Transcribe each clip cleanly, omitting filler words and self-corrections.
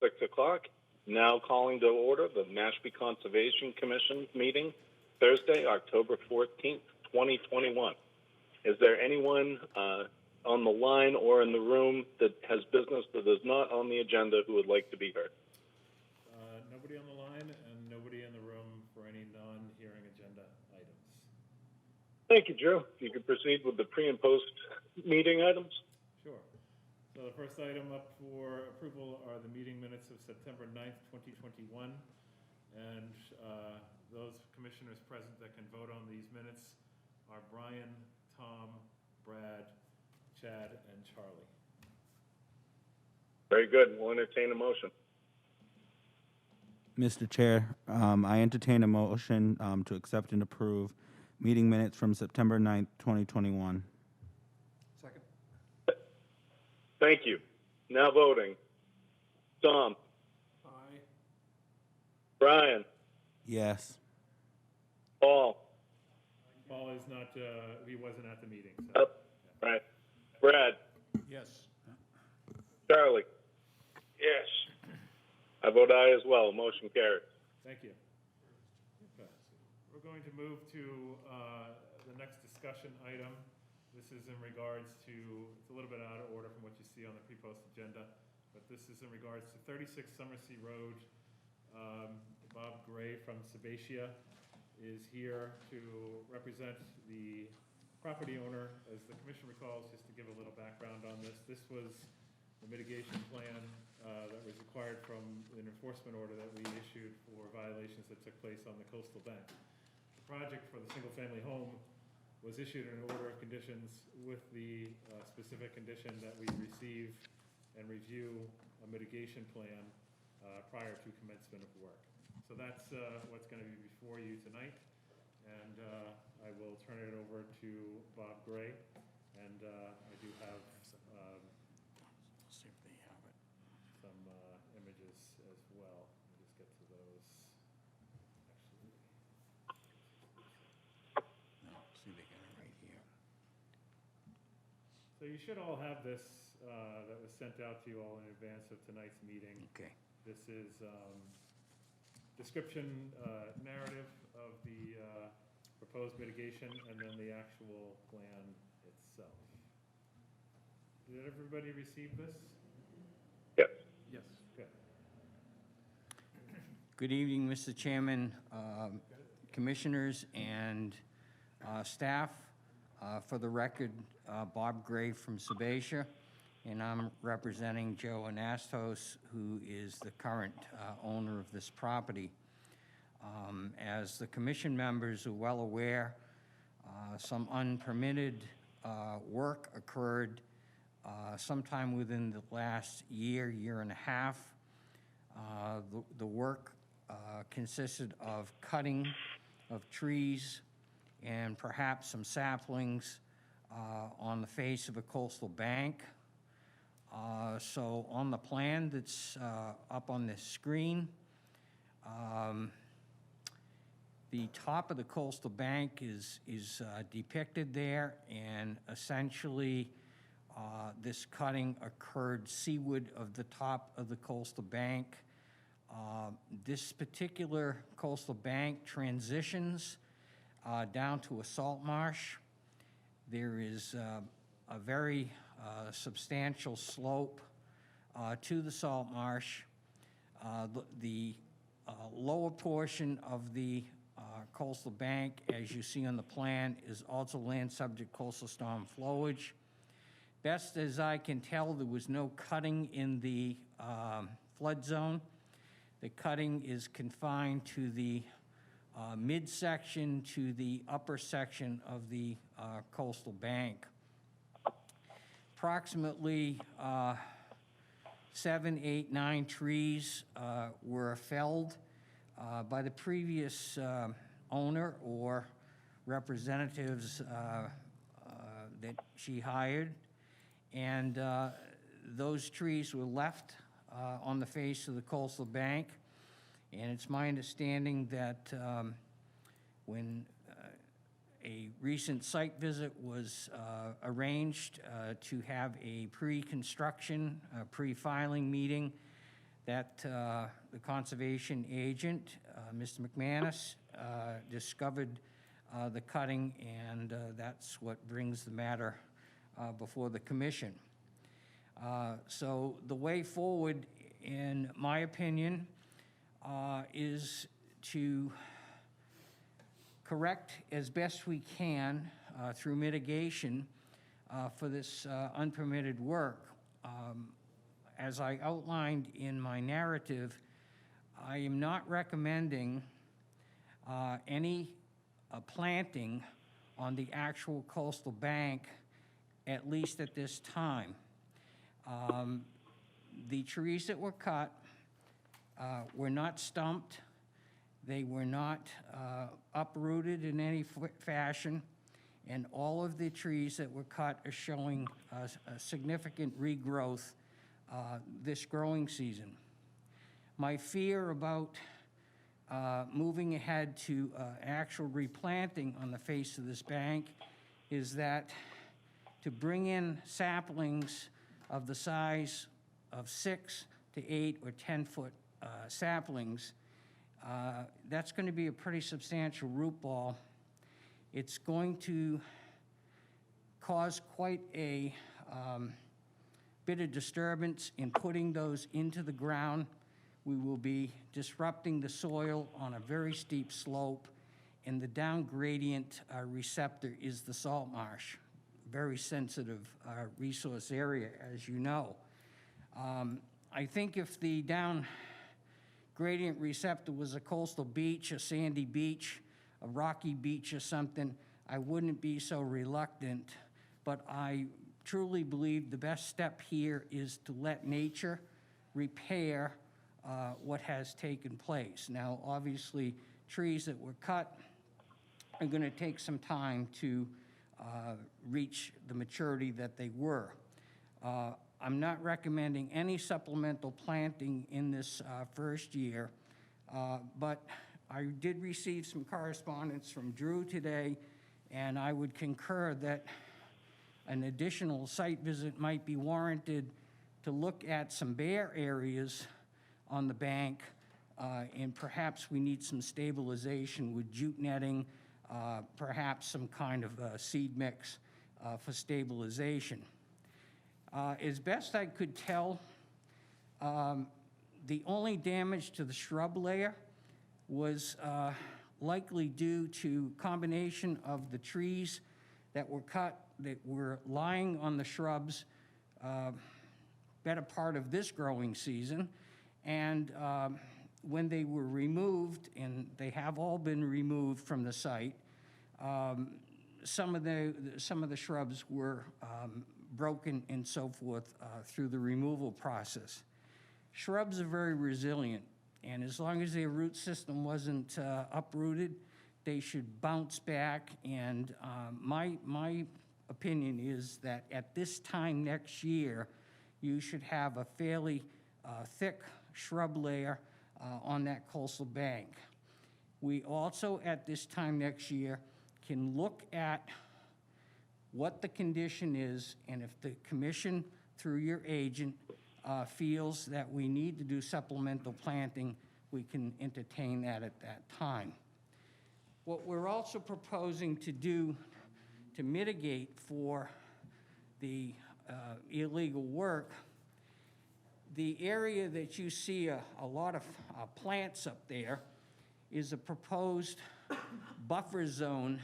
6 o'clock. Now calling to order the Mashpee Conservation Commission meeting, Thursday, October 14th, 2021. Is there anyone on the line or in the room that has business that is not on the agenda who would like to be heard? Nobody on the line and nobody in the room for any non-hearing agenda items. Thank you, Drew. If you could proceed with the pre and post meeting items. Sure. So the first item up for approval are the meeting minutes of September 9th, 2021. And those commissioners present that can vote on these minutes are Brian, Tom, Brad, Chad, and Charlie. Very good. We'll entertain a motion. Mr. Chair, I entertain a motion to accept and approve meeting minutes from September 9th, 2021. Second. Thank you. Now voting. Tom. Aye. Brian. Yes. Paul. Paul is not, he wasn't at the meeting. So. Oh, right. Brad. Yes. Charlie. Yes. I vote aye as well. Motion carries. Thank you. Okay. We're going to move to the next discussion item. This is in regards to, it's a little bit out of order from what you see on the pre-post agenda, but this is in regards to 36 Summersea Road. Bob Gray from Sebacia is here to represent the property owner. As the commission recalls, just to give a little background on this, this was the mitigation plan that was required from an enforcement order that we issued for violations that took place on the coastal bank. The project for the single-family home was issued an order of conditions with the specific condition that we receive and review a mitigation plan prior to commencement of work. So that's what's going to be before you tonight. And I will turn it over to Bob Gray. And I do have See if they have it. some images as well. Let me just get to those. Actually, No, see they got it right here. so you should all have this that was sent out to you all in advance of tonight's meeting. Okay. This is description narrative of the proposed mitigation and then the actual plan itself. Did everybody receive this? Yes. Yes. Good. Good evening, Mr. Chairman, commissioners, and staff. For the record, Bob Gray from Sebacia, and I'm representing Joe Anastos, who is the current owner of this property. As the commission members are well aware, some unpermitted work occurred sometime within the last year and a half. The work consisted of cutting of trees and perhaps some saplings on the face of a coastal bank. So on the plan that's up on this screen, the top of the coastal bank is depicted there, and essentially this cutting occurred seaward of the top of the coastal bank. This particular coastal bank transitions down to a salt marsh. There is a very substantial slope to the salt marsh. The lower portion of the coastal bank, as you see on the plan, is also land subject coastal storm flowage. Best as I can tell, there was no cutting in the flood zone. The cutting is confined to the midsection to the upper section of the coastal bank. Approximately 7, 8, 9 trees were felled by the previous owner or representatives that she hired, and those trees were left on the face of the coastal bank. And it's my understanding that when a recent site visit was arranged to have a pre-construction, pre-filing meeting, that the conservation agent, Mr. McManus, discovered the cutting, and that's what brings the matter before the commission. So the way forward, in my opinion, is to correct as best we can through mitigation for this unpermitted work. As I outlined in my narrative, I am not recommending any planting on the actual coastal bank, at least at this time. The trees that were cut were not stumped. They were not uprooted in any fashion, and all of the trees that were cut are showing a significant regrowth this growing season. My fear about moving ahead to actual replanting on the face of this bank is that to bring in saplings of the size of 6 to 8 or 10-foot saplings, that's going to be a pretty substantial root ball. It's going to cause quite a bit of disturbance in putting those into the ground. We will be disrupting the soil on a very steep slope, and the down gradient receptor is the salt marsh, very sensitive resource area, as you know. I think if the down gradient receptor was a coastal beach, a sandy beach, a rocky beach or something, I wouldn't be so reluctant, but I truly believe the best step here is to let nature repair what has taken place. Now, obviously, trees that were cut are going to take some time to reach the maturity that they were. I'm not recommending any supplemental planting in this first year, but I did receive some correspondence from Drew today, and I would concur that an additional site visit might be warranted to look at some bare areas on the bank, and perhaps we need some stabilization with jute netting, perhaps some kind of seed mix for stabilization. As best I could tell, the only damage to the shrub layer was likely due to combination of the trees that were cut that were lying on the shrubs better part of this growing season, and when they were removed, and they have all been removed from the site, some of the shrubs were broken and so forth through the removal process. Shrubs are very resilient, and as long as their root system wasn't uprooted, they should bounce back. And my opinion is that at this time next year, you should have a fairly thick shrub layer on that coastal bank. We also, at this time next year, can look at what the condition is, and if the commission, through your agent, feels that we need to do supplemental planting, we can entertain that at that time. What we're also proposing to do to mitigate for the illegal work, the area that you see a lot of plants up there is a proposed buffer zone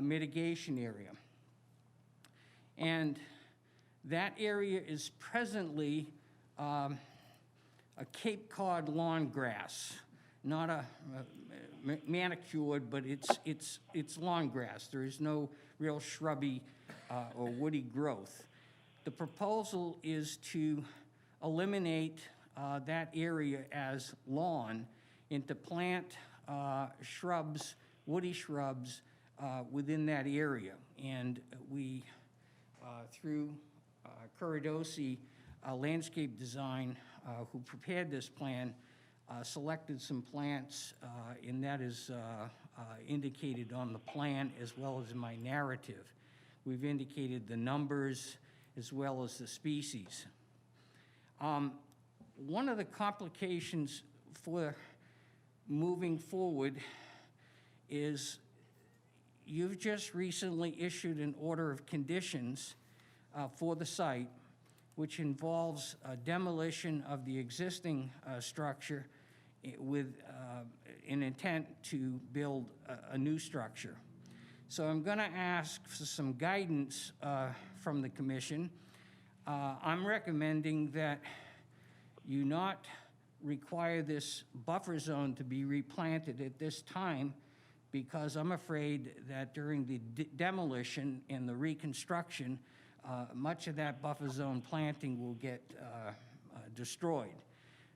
mitigation area. And that area is presently a Cape Cod lawn grass, not a manicured, but it's lawn grass. There is no real shrubby or woody growth. The proposal is to eliminate that area as lawn and to plant shrubs, woody shrubs within that area. And we, through Curidosi Landscape Design, who prepared this plan, selected some plants, and that is indicated on the plan as well as in my narrative. We've indicated the numbers as well as the species. one of the complications for moving forward is you've just recently issued an order of conditions for the site, which involves demolition of the existing structure with an intent to build a new structure. So I'm going to ask for some guidance from the commission. I'm recommending that you not require this buffer zone to be replanted at this time, because I'm afraid that during the demolition and the reconstruction, much of that buffer zone planting will get destroyed.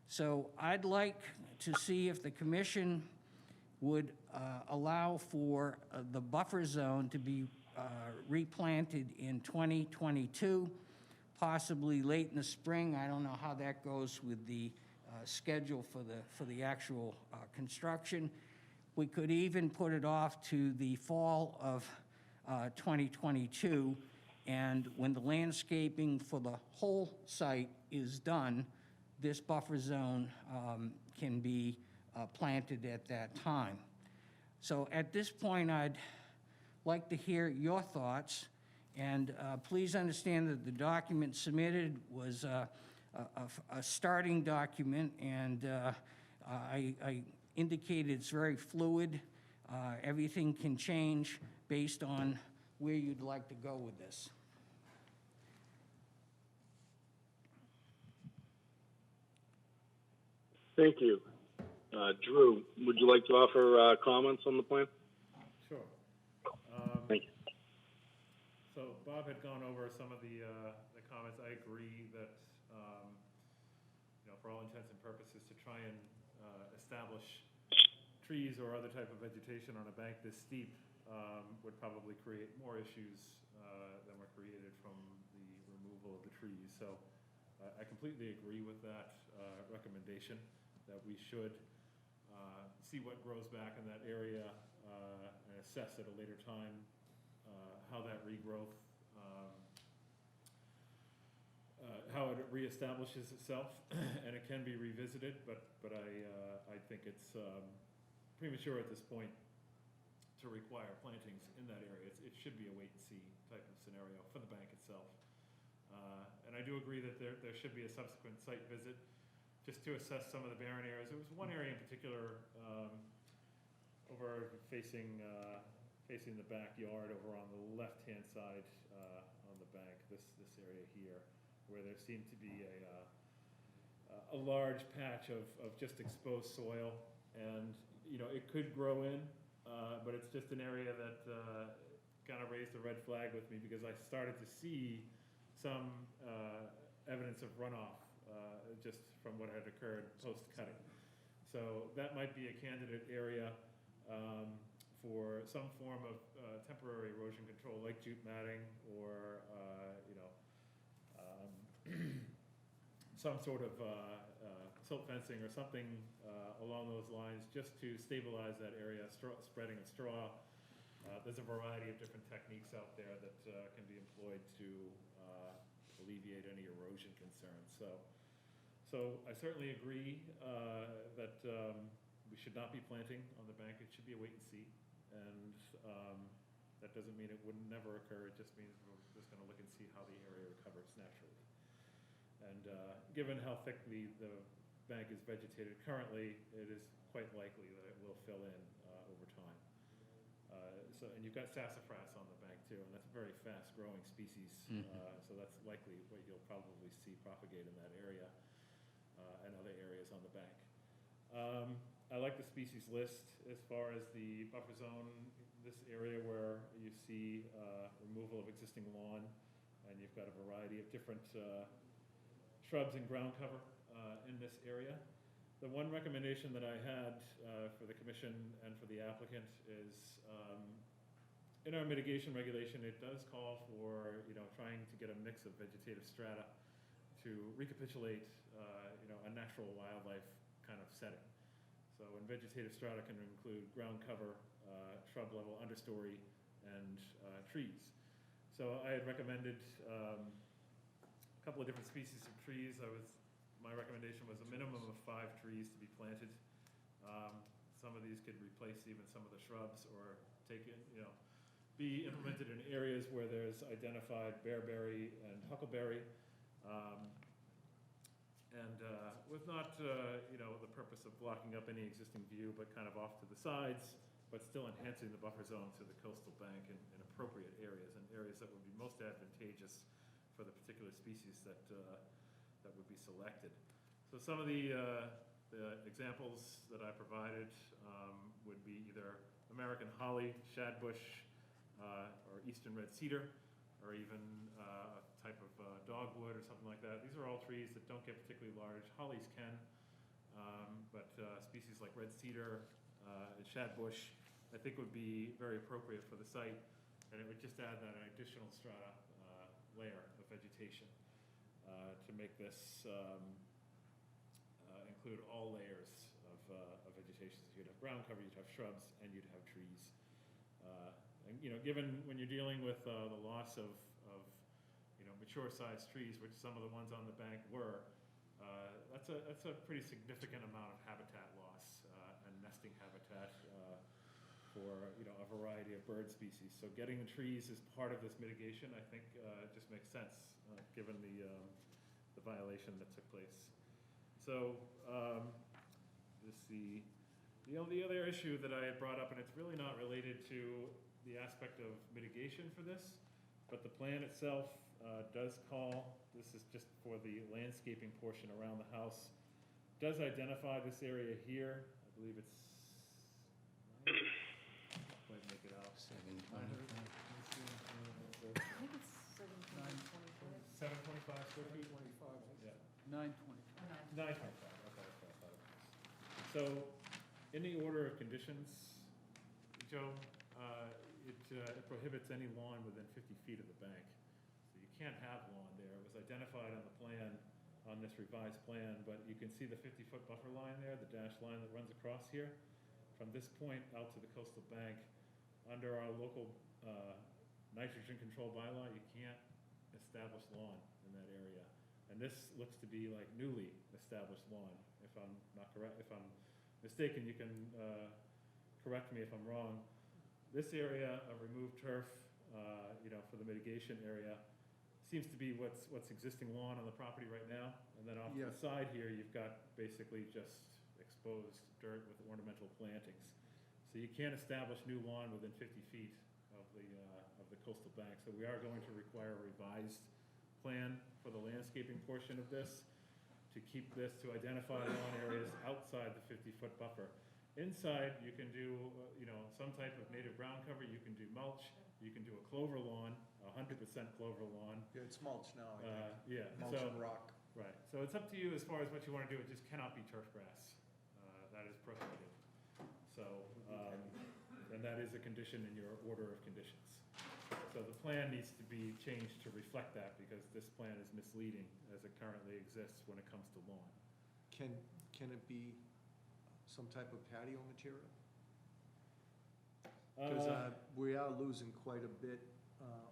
So I'd like to see if the commission would allow for the buffer zone to be replanted in 2022, possibly late in the spring. I don't know how that goes with the schedule for the actual construction. We could even put it off to the fall of 2022, and when the landscaping for the whole site is done, this buffer zone can be planted at that time. So at this point, I'd like to hear your thoughts, and please understand that the document submitted was a starting document, and I indicated it's very fluid. Everything can change based on where you'd like to go with this. Thank you. Drew, would you like to offer comments on the plan? Sure. Thank you. So Bob had gone over some of the comments. I agree that, for all intents and purposes, to try and establish trees or other type of vegetation on a bank this steep would probably create more issues than were created from the removal of the trees. So I completely agree with that recommendation, that we should see what grows back in that area and assess at a later time how that regrowth, how it reestablishes itself, and it can be revisited, but I think it's premature at this point to require plantings in that area. It should be a wait-and-see type of scenario for the bank itself. And I do agree that there should be a subsequent site visit just to assess some of the barren areas. There was one area in particular over facing the backyard over on the left-hand side on the bank, this area here, where there seemed to be a large patch of just exposed soil, and it could grow in, but it's just an area that kind of raised a red flag with me, because I started to see some evidence of runoff just from what had occurred post-cutting. So that might be a candidate area for some form of temporary erosion control, like jute matting or some sort of silt fencing or something along those lines, just to stabilize that area, spreading of straw. There's a variety of different techniques out there that can be employed to alleviate any erosion concerns. So I certainly agree that we should not be planting on the bank. It should be a wait and see, and that doesn't mean it would never occur. It just means we're just going to look and see how the area recovers naturally. And given how thick the bank is vegetated currently, it is quite likely that it will fill in over time. And you've got sassafras on the bank too, and that's a very fast-growing species. So that's likely what you'll probably see propagate in that area and other areas on the bank. I like the species list as far as the buffer zone, this area where you see removal of existing lawn, and you've got a variety of different shrubs and ground cover in this area. The one recommendation that I had for the commission and for the applicant is in our mitigation regulation, it does call for trying to get a mix of vegetative strata to recapitulate a natural wildlife kind of setting. So, and vegetative strata can include ground cover, shrub level, understory, and trees. So I had recommended a couple of different species of trees. I was my recommendation was a minimum of 5 trees to be planted. Some of these could replace even some of the shrubs or take it, be implemented in areas where there's identified bearberry and huckleberry. With not, the purpose of blocking up any existing view, but kind of off to the sides, but still enhancing the buffer zone to the coastal bank in appropriate areas, and areas that would be most advantageous for the particular species that would be selected. So some of the examples that I provided would be either American holly, shadbush, or eastern red cedar, or even a type of dogwood or something like that. These are all trees that don't get particularly large. Hollies can, but species like red cedar and shadbush, I think would be very appropriate for the site, and it would just add that additional strata layer of vegetation to make this include all layers of vegetation. So you'd have ground cover, you'd have shrubs, and you'd have trees. And given when you're dealing with the loss of mature-sized trees, which some of the ones on the bank were, that's a pretty significant amount of habitat loss and nesting habitat for a variety of bird species. So getting the trees as part of this mitigation, I think, just makes sense given the violation that took place. So the other issue that I had brought up, and it's really not related to the aspect of mitigation for this, but the plan itself does call, this is just for the landscaping portion around the house, does identify this area here. I believe it's, might make it out. 725. I think it's 725. 725 square feet? 725. Yeah. 925. 925, okay, that's what I thought it was. So, in the order of conditions, Joe, it prohibits any lawn within 50 feet of the bank. So you can't have lawn there. It was identified on the plan, on this revised plan, but you can see the 50-foot buffer line there, the dashed line that runs across here. From this point out to the coastal bank, under our local nitrogen control bylaw, you can't establish lawn in that area. And this looks to be like newly established lawn, if I'm not correct. If I'm mistaken, you can correct me if I'm wrong. This area of removed turf, for the mitigation area, seems to be what's existing lawn on the property right now. And then off to the side here, you've got basically just exposed dirt with ornamental plantings. So you can't establish new lawn within 50 feet of the coastal bank. So we are going to require a revised plan for the landscaping portion of this to keep this, to identify lawn areas outside the 50-foot buffer. Inside, you can do, some type of native ground cover, you can do mulch, you can do a clover lawn, 100% clover lawn. Yeah, it's mulch now, I think. Yeah, Mulch so, and rock. right, so it's up to you as far as what you want to do, it just cannot be turf grass. That is prohibited. So, and that is a condition in your order of conditions. So the plan needs to be changed to reflect that, because this plan is misleading as it currently exists when it comes to lawn. Can it be some type of patio material? Because we are losing quite a bit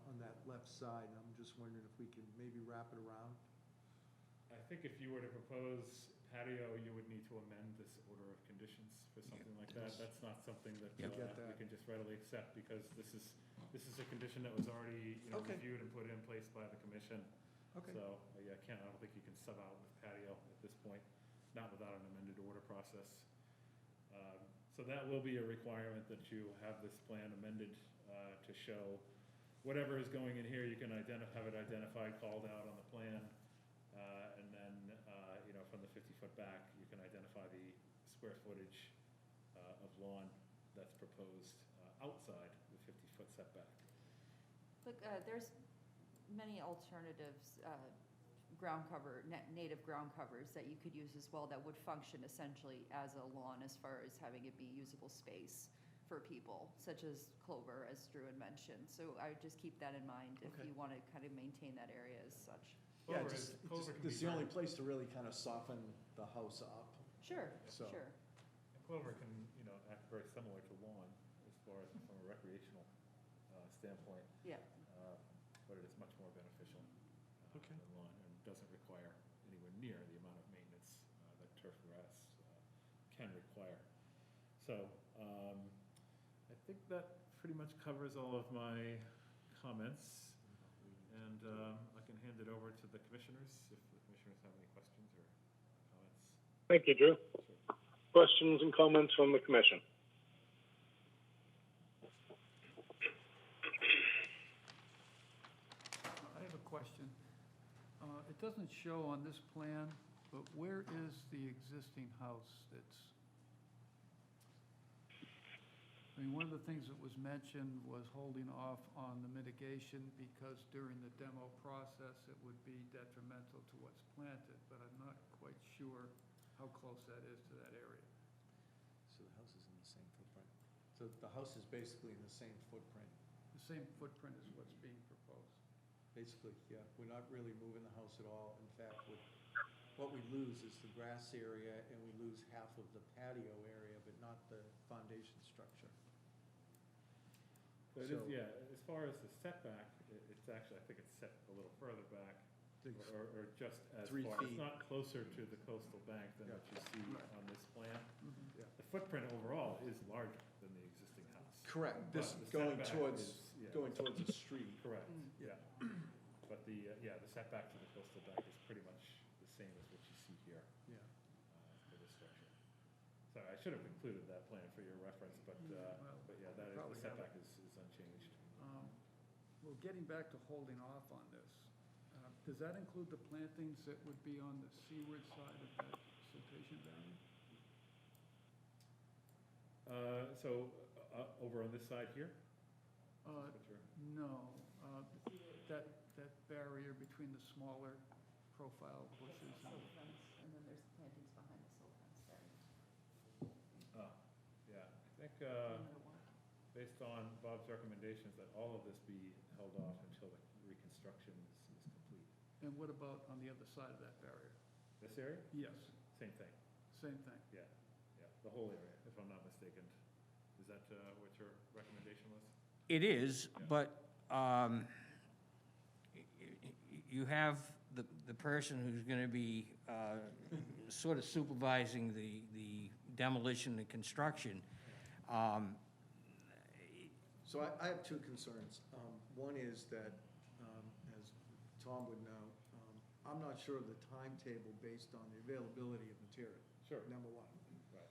on that left side, and I'm just wondering if we can maybe wrap it around. I think if you were to propose patio, you would need to amend this order of conditions for something like that. That's not something that Yep. Get we that. can just readily accept, because this is a condition that was already, Okay. reviewed and put in place by the commission. Okay. So, I don't think you can sub out with patio at this point, not without an amended order process. So that will be a requirement, that you have this plan amended to show whatever is going in here, you can have it identified, called out on the plan, and then, from the 50-foot back, you can identify the square footage of lawn that's proposed outside the 50-foot setback. Look, there's many alternatives, ground cover, native ground covers that you could use as well, that would function essentially as a lawn, as far as having it be usable space for people, such as clover, as Drew had mentioned. So I would just keep that in mind if Okay. you want to kind of maintain that area as such. Yeah, Clover just, clover can this is be the only very- place to really kind of soften the house up. Sure, So- sure. Clover can, act very similar to lawn as far as from a recreational standpoint, Yeah, but it is much more beneficial Okay. than lawn, and doesn't require anywhere near the amount of maintenance turf grass can require. So I think that pretty much covers all of my comments. And I can hand it over to the commissioners if the commissioners have any questions or comments. Thank you, Drew. Sure. Questions and comments from the commission? I have a question. It doesn't show on this plan, but where is the existing house that's, I mean, one of the things that was mentioned was holding off on the mitigation because during the demo process, it would be detrimental to what's planted, but I'm not quite sure how close that is to that area. So the house is in the same footprint? So the house is basically in the same footprint? The same footprint as what's being proposed. Basically, yeah. We're not really moving the house at all. In fact, what we lose is the grass area, and we lose half of the patio area, but not the foundation structure. But it is, So- yeah, as far as the setback, it's actually, I think it's set a little further back, or just as 3 far. feet. It's not closer to the coastal bank than Yeah. what you see Right. on this plan. Yeah. The footprint overall is larger than the existing house. Correct. This But the going setback towards, is- yeah. going towards the street. Correct, Yeah. But the, the setback to the coastal bank is pretty much the same as what you see here Yeah. for this structure. Sorry, I should have included that plan for your reference, but yeah, that is, the Probably have setback is unchanged. Well, getting back to holding off on this, does that include the plantings that would be on the seaward side of that siltation barrier? Over on this side here? Uh, Is what you're- No, that barrier between the smaller profile bushes Silt and, fence, and then there's plantings behind the silt fence there. Yeah, I think, Perimeter wall. based on Bob's recommendations, that all of this be held off until the reconstruction is complete. and what about on the other side of that barrier? This area? Yes, Same thing, same thing. yeah, the whole area, if I'm not mistaken. Is that what your recommendation was? It is, Yeah. but you have the person who's going to be sort of supervising the demolition and construction. So I have two concerns. One is that, as Tom would know, I'm not sure of the timetable based on the availability of material, Sure. number one. Right.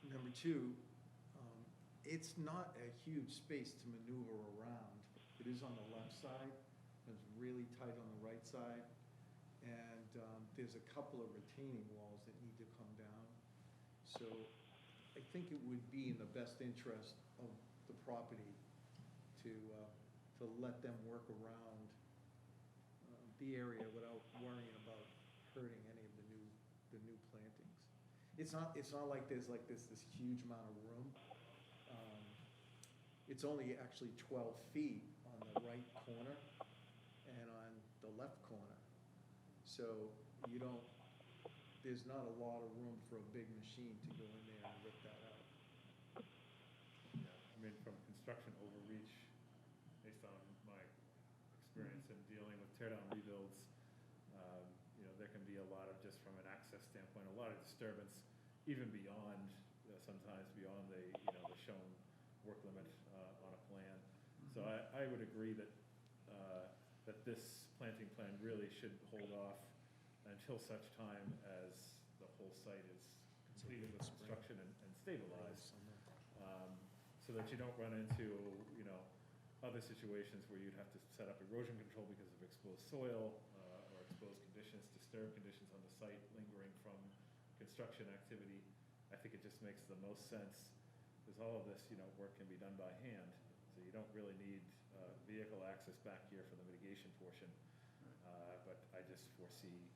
Number two, it's not a huge space to maneuver around. It is on the left side, it's really tight on the right side, and there's a couple of retaining walls that need to come down. So I think it would be in the best interest of the property to let them work around the area without worrying about hurting any of the new plantings. It's not like there's this huge amount of room. It's only actually 12 feet on the right corner and on the left corner. So there's not a lot of room for a big machine to go in there and rip that out. Yeah, I mean, from construction overreach, based on my experience in dealing with tear-down rebuilds, there can be a lot of, just from an access standpoint, a lot of disturbance, even beyond, sometimes beyond the shown work limit on a plan. So I would agree that this planting plan really should hold off until such time as the whole site is completed with construction and stabilized, so that you don't run into, other situations where you'd have to set up erosion control because of exposed soil, or exposed conditions, disturbed conditions on the site lingering from construction activity. I think it just makes the most sense, because all of this, work can be done by hand, so you don't really need vehicle access back here for the mitigation portion. But I just foresee,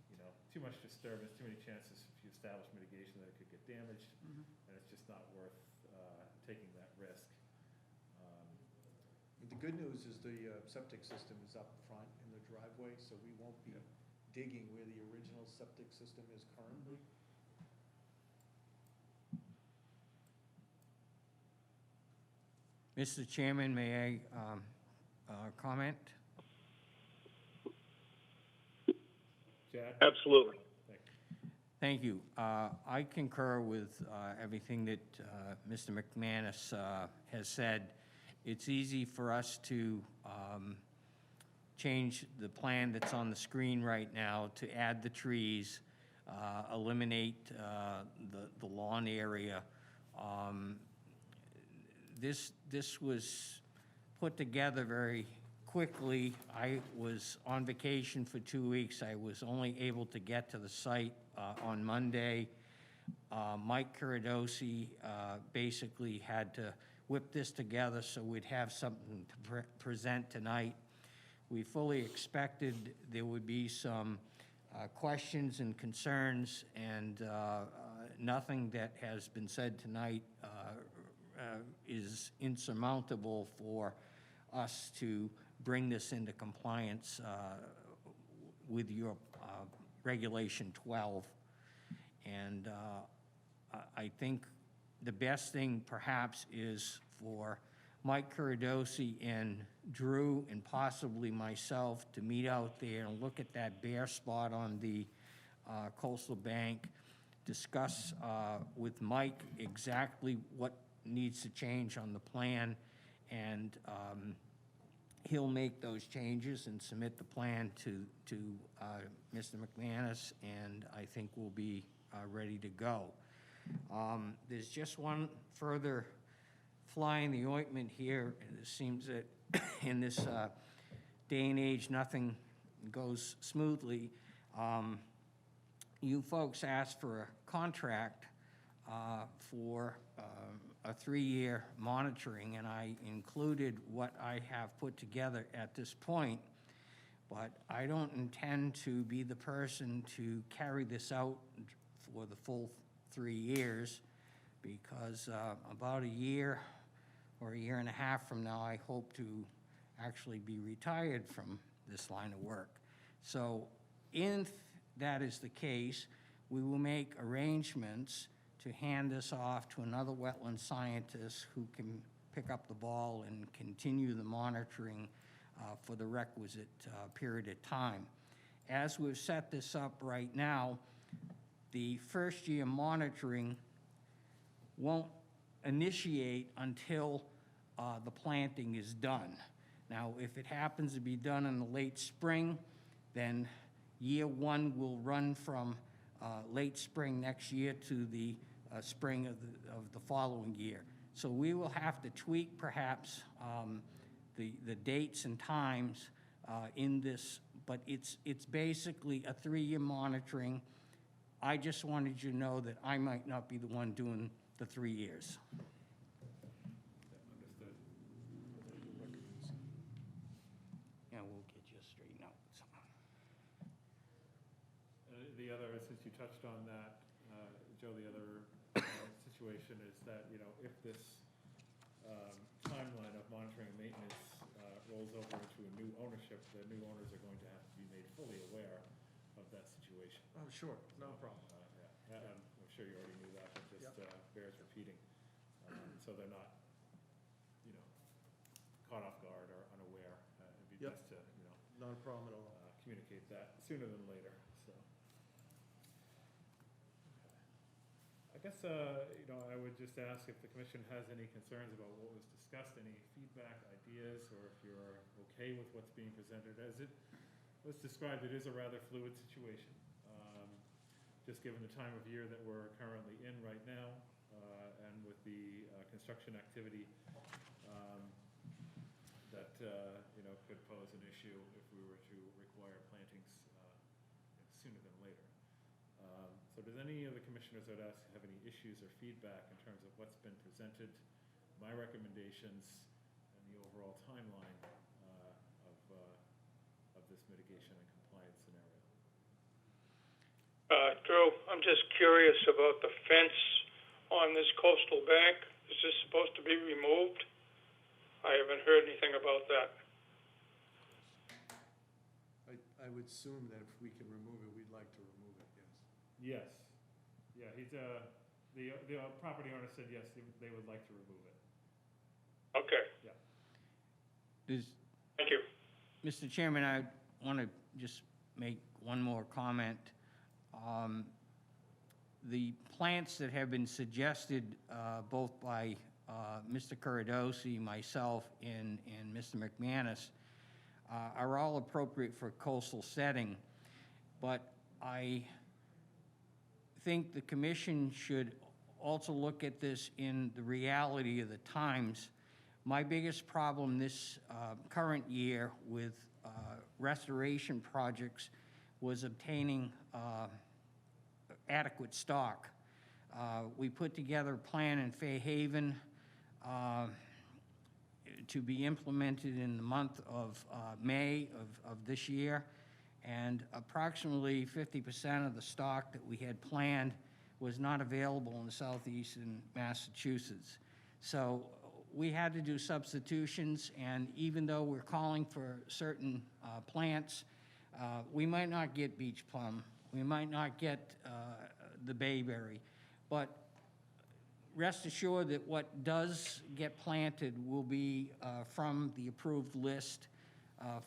too much disturbance, too many chances if you establish mitigation that it could get damaged, and it's just not worth taking that risk. The good news is the septic system is up front in the driveway, so we won't be digging where the original septic system is currently. Mr. Chairman, may I comment? Jack? Absolutely. Thank you. Thank you. I concur with everything that Mr. McManus has said. It's easy for us to change the plan that's on the screen right now to add the trees, eliminate the lawn area. This was put together very quickly. I was on vacation for 2 weeks. I was only able to get to the site on Monday. Mike Curadosi basically had to whip this together so we'd have something to present tonight. We fully expected there would be some questions and concerns, and nothing that has been said tonight is insurmountable for us to bring this into compliance with your Regulation 12. And I think the best thing perhaps is for Mike Curadosi and Drew and possibly myself to meet out there and look at that bare spot on the coastal bank, discuss with Mike exactly what needs to change on the plan, and he'll make those changes and submit the plan to Mr. McManus, and I think we'll be ready to go. There's just one further fly in the ointment here. It seems that in this day and age, nothing goes smoothly. You folks asked for a contract for a 3-year monitoring, and I included what I have put together at this point, but I don't intend to be the person to carry this out for the full 3 years, because about a year or a year and a half from now, I hope to actually be retired from this line of work. So if that is the case, we will make arrangements to hand this off to another wetland scientist who can pick up the ball and continue the monitoring for the requisite period of time. As we've set this up right now, the first year monitoring won't initiate until the planting is done. Now, if it happens to be done in the late spring, then year 1 will run from late spring next year to the spring of the following year. So we will have to tweak perhaps the dates and times in this, but it's basically a 3-year monitoring. I just wanted you to know that I might not be the one doing the 3 years. Understood. Yeah, we'll get you straightened out somehow. The other, since you touched on that, Joe, the other situation is that, if this timeline of monitoring and maintenance rolls over into a new ownership, the new owners are going to have to be made fully aware of that situation. Oh, sure, no problem. Yeah, I'm sure you already knew that, but just bears repeating. So they're not, caught off guard or unaware. It'd be best to, Not a problem at all. communicate that sooner than later, so. I guess, I would just ask if the commission has any concerns about what was discussed, any feedback, ideas, or if you're okay with what's being presented. As it was described, it is a rather fluid situation, just given the time of year that we're currently in right now, and with the construction activity that, could pose an issue if we were to require plantings sooner than later. So does any of the commissioners that ask have any issues or feedback in terms of what's been presented, my recommendations, and the overall timeline of this mitigation and compliance scenario? Drew, I'm just curious about the fence on this coastal bank. Is this supposed to be removed? I haven't heard anything about that. I would assume that if we can remove it, we'd like to remove it, yes. Yes. Yeah, the property owner said yes, they would like to remove it. Okay, thank you. Mr. Chairman, I want to just make one more comment. the plants that have been suggested, both by Mr. Curadosi, myself, and Mr. McManus, are all appropriate for coastal setting. But I think the commission should also look at this in the reality of the times. My biggest problem this current year with restoration projects was obtaining adequate stock. We put together a plan in Fairhaven to be implemented in the month of May of this year, and approximately 50% of the stock that we had planned was not available in southeastern Massachusetts. So we had to do substitutions, and even though we're calling for certain plants, we might not get beach plum, we might not get the bayberry, but rest assured that what does get planted will be from the approved list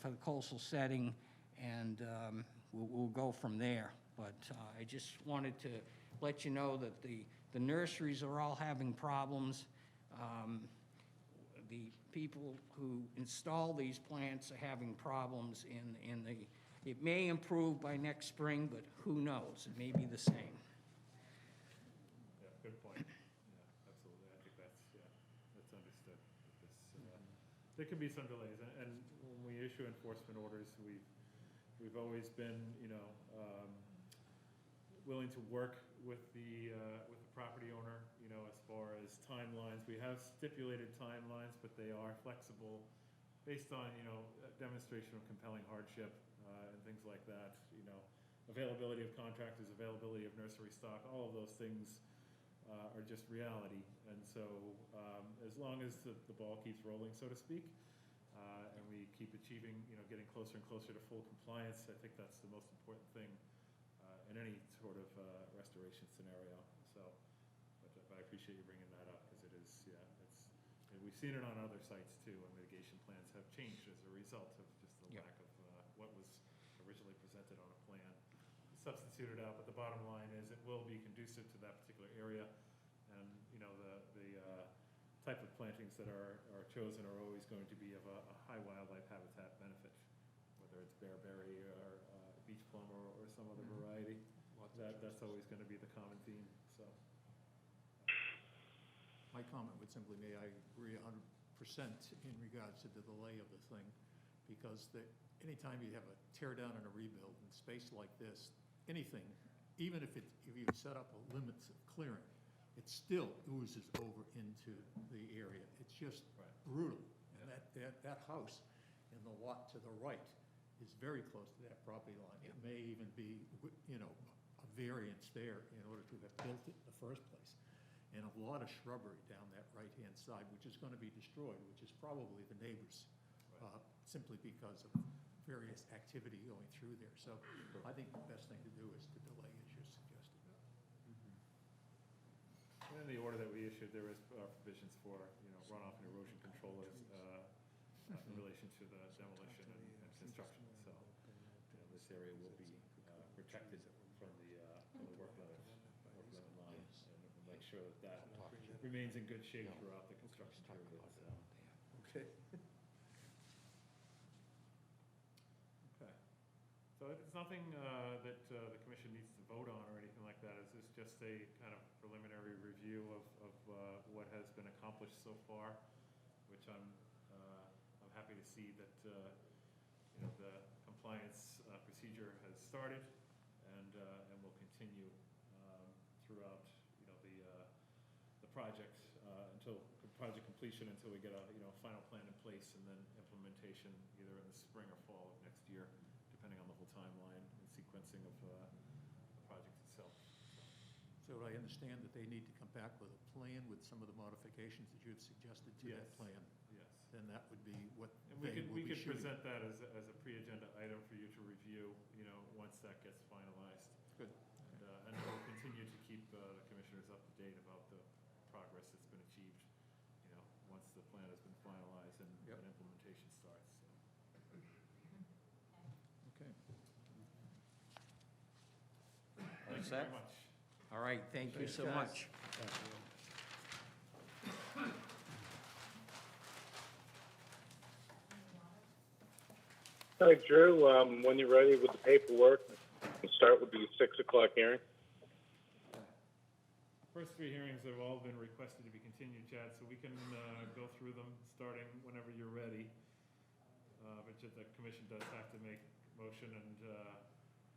for the coastal setting, and we'll go from there. But I just wanted to let you know that the nurseries are all having problems. The people who install these plants are having problems, and it may improve by next spring, but who knows? It may be the same. Yeah, good point. Yeah, absolutely. I think that's understood. There can be some delays, and when we issue enforcement orders, we've always been, willing to work with the property owner, as far as timelines. We have stipulated timelines, but they are flexible based on, demonstration of compelling hardship, and things like that, availability of contractors, availability of nursery stock, all of those things are just reality. And so as long as the ball keeps rolling, so to speak, and we keep achieving, getting closer and closer to full compliance, I think that's the most important thing in any sort of restoration scenario. So, but I appreciate you bringing that up, because it is, and we've seen it on other sites too, and mitigation plans have changed as a result of just the lack of what was originally presented on a plan. Substituted out, but the bottom line is it will be conducive to that particular area, and the type of plantings that are chosen are always going to be of a high wildlife habitat benefit, whether it's bearberry or beach plum or some other variety. That's always going to be the common theme. So my comment would simply be I agree 100% in regards to the delay of the thing, because anytime you have a tear down and a rebuild in space like this, anything, even if you set up a limits of clearing, it still oozes over into the area. It's just brutal. And that house in the lot to the right is very close to that property line. It may even be, a variance there in order to have built it in the first place. And a lot of shrubbery down that right-hand side, which is going to be destroyed, which is probably the neighbors, simply because of various activity going through there. So I think the best thing to do is to delay, as you're suggesting. in the order that we issued, there is provisions for, runoff and erosion control in relation to the demolition and construction. So, this area will be protected from the work limit line, and we'll make sure that remains in good shape throughout the construction period. So. Okay. Okay. So it's nothing that the commission needs to vote on or anything like that. Is this just a kind of preliminary review of what has been accomplished so far, which I'm happy to see that the compliance procedure has started and will continue throughout the project until project completion, until we get a final plan in place, and then implementation either in the spring or fall of next year, depending on the whole timeline and sequencing of the project itself. So I understand that they need to come back with a plan with some of the modifications that you had suggested to that plan. Yes. Then that would be what And they we will be could shooting. present that as a pre-agenda item for you to review, once that gets finalized. Good. And we'll continue to keep the commissioners up to date about the progress that's been achieved, once the plan has been finalized and implementation starts. So. Okay. Thank you very much. All All right, thank you Thanks, so guys. much. All right, Drew, when you're ready with the paperwork, we'll start with the 6 o'clock hearing. First three hearings have all been requested to be continued, Chad, so we can go through them, starting whenever you're ready. But the commission does have to make motion and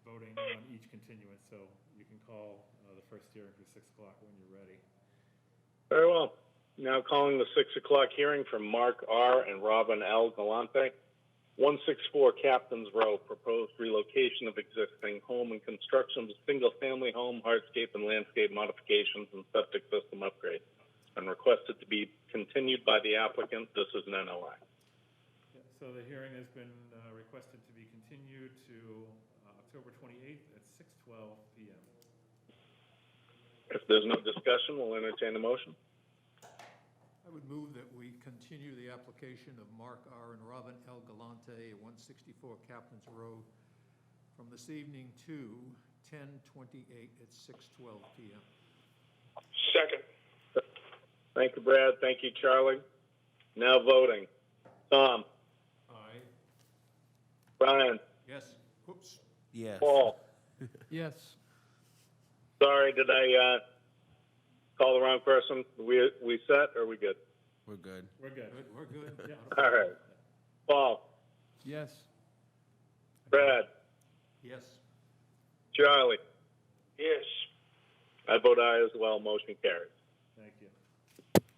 voting on each continuance, so you can call the first hearing for 6 o'clock when you're ready. Very well. Now calling the 6 o'clock hearing for Mark R. and Robin L. Galante, 164 Captain's Row, proposed relocation of existing home and construction of a single-family home, hardscape and landscape modifications, and septic system upgrade, and requested to be continued by the applicant. This is an NOI. Yeah, so the hearing has been requested to be continued to October 28th at 6:12 p.m. If there's no discussion, we'll entertain a motion. I would move that we continue the application of Mark R. and Robin L. Galante at 164 Captain's Road from this evening to 10/28 at 6:12 p.m. Second. Thank you, Brad. Thank you, Charlie. Now voting. Tom, Aye. Brian, Yes. Oops. Yes. Paul. Yes. Sorry, did I call the wrong person? We set or we good? We're good. We're good. Good, we're good. Yeah. All right. Paul, Yes. Brad, Yes. Charlie. Yes. I vote aye as well. Motion carries. Thank you.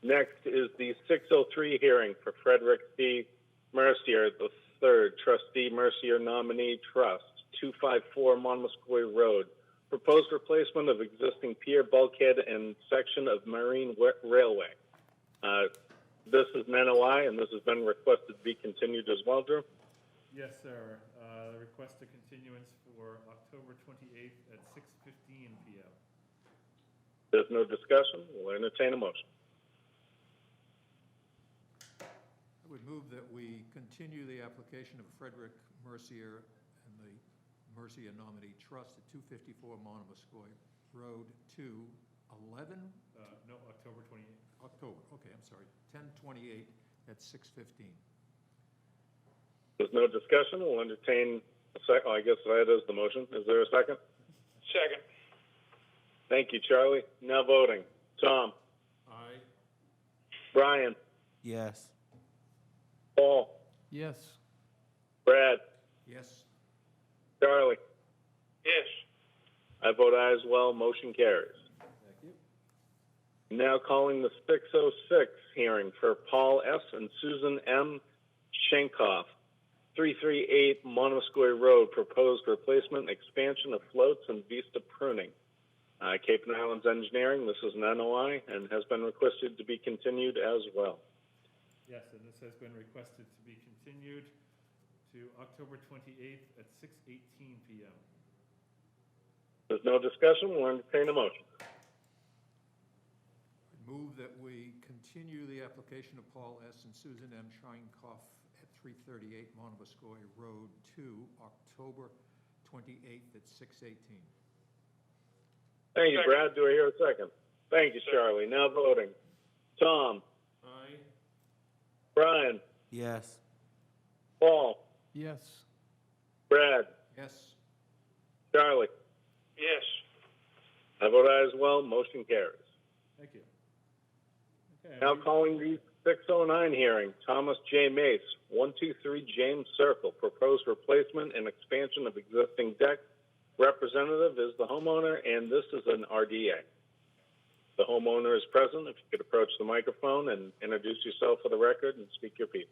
Next is the 603 hearing for Frederick C. Mercier III, Trustee Mercier Nominee Trust, 254 Monomoskoye Road. Proposed replacement of existing pier, bulkhead, and section of marine railway. This is an NOI, and this has been requested to be continued as well, Drew. Yes, sir. Request a continuance for October 28th at 6:15 p.m. There's no discussion. We'll entertain a motion. I would move that we continue the application of Frederick Mercier and the Mercier Nominee Trust at 254 Monomoskoye Road to 11? No, October 28th. October, okay, I'm sorry, 10/28 at 6:15. There's no discussion. We'll entertain a second. I guess that is the motion. Is there a second? Second. Thank you, Charlie. Now voting. Tom, Aye. Brian, Yes. Paul, Yes. Brad, Yes. Charlie. Yes. I vote aye as well. Motion carries. Thank you. Now calling the 606 hearing for Paul S. and Susan M. Schenkoff, 338 Monomoskoye Road, proposed replacement, expansion of floats and vista pruning. Cape and Islands Engineering, this is an NOI and has been requested to be continued as well. Yes, and this has been requested to be continued to October 28th at 6:18 p.m. There's no discussion. We'll entertain a motion. I move that we continue the application of Paul S. and Susan M. Scheinkoff at 338 Monomoskoye Road to October 28th at 6:18. Thank you, Brad. Do I hear a second? Thank you, Charlie. Now voting. Tom, Aye. Brian, Yes. Paul, Yes. Brad, Yes. Charlie. Yes. I vote aye as well. Motion carries. Thank you. Okay. Now calling the 609 hearing, Thomas J. Mace, 123 James Circle, proposed replacement and expansion of existing deck. Representative is the homeowner, and this is an RDA. The homeowner is present. If you could approach the microphone and introduce yourself for the record and speak your piece.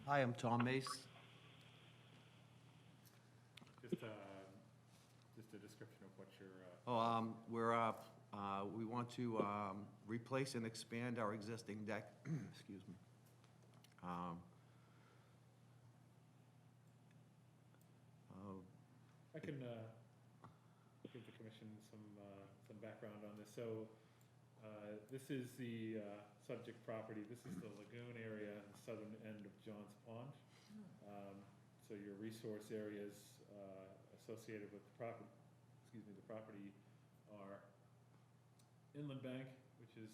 Hi, I'm Tom Mace. Just a description of what your, We want to replace and expand our existing deck, excuse me. I can give the commission some background on this. So this is the subject property. This is the lagoon area, the southern end of Johns Pond. So your resource areas associated with the property, the property are inland bank, which is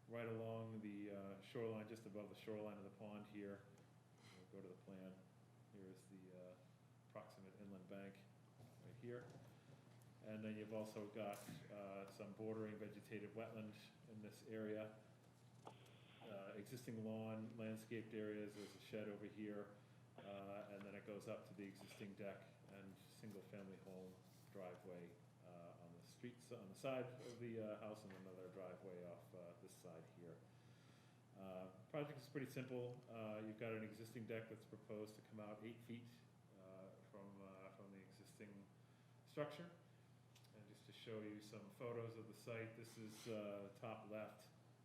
right along the shoreline, just above the shoreline of the pond here. We'll go to the plan. Here's the proximate inland bank right here. And then you've also got some bordering vegetated wetland in this area. Existing lawn, landscaped areas, there's a shed over here, and then it goes up to the existing deck and single-family home driveway on the streets, on the side of the house, and another driveway off this side here. Project is pretty simple. You've got an existing deck that's proposed to come out 8 feet from the existing structure. And just to show you some photos of the site, this is top left,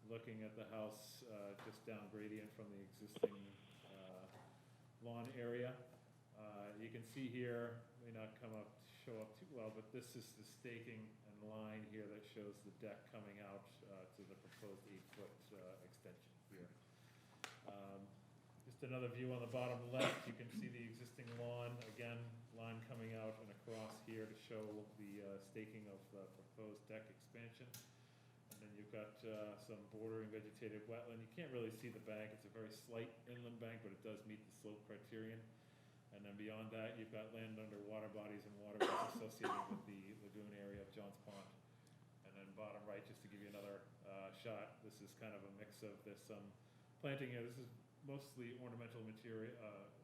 looking at the house just down gradient from the existing lawn area. You can see here, may not show up too well, but this is the staking and line here that shows the deck coming out to the proposed 8-foot extension here. Just another view on the bottom left, you can see the existing lawn, again, line coming out and across here to show the staking of the proposed deck expansion. And then you've got some bordering vegetated wetland. You can't really see the bank. It's a very slight inland bank, but it does meet the slope criterion. And then beyond that, you've got land under water bodies and waterways associated with the lagoon area of Johns Pond. And then bottom right, just to give you another shot, this is kind of a mix of, there's some planting here. This is mostly ornamental material,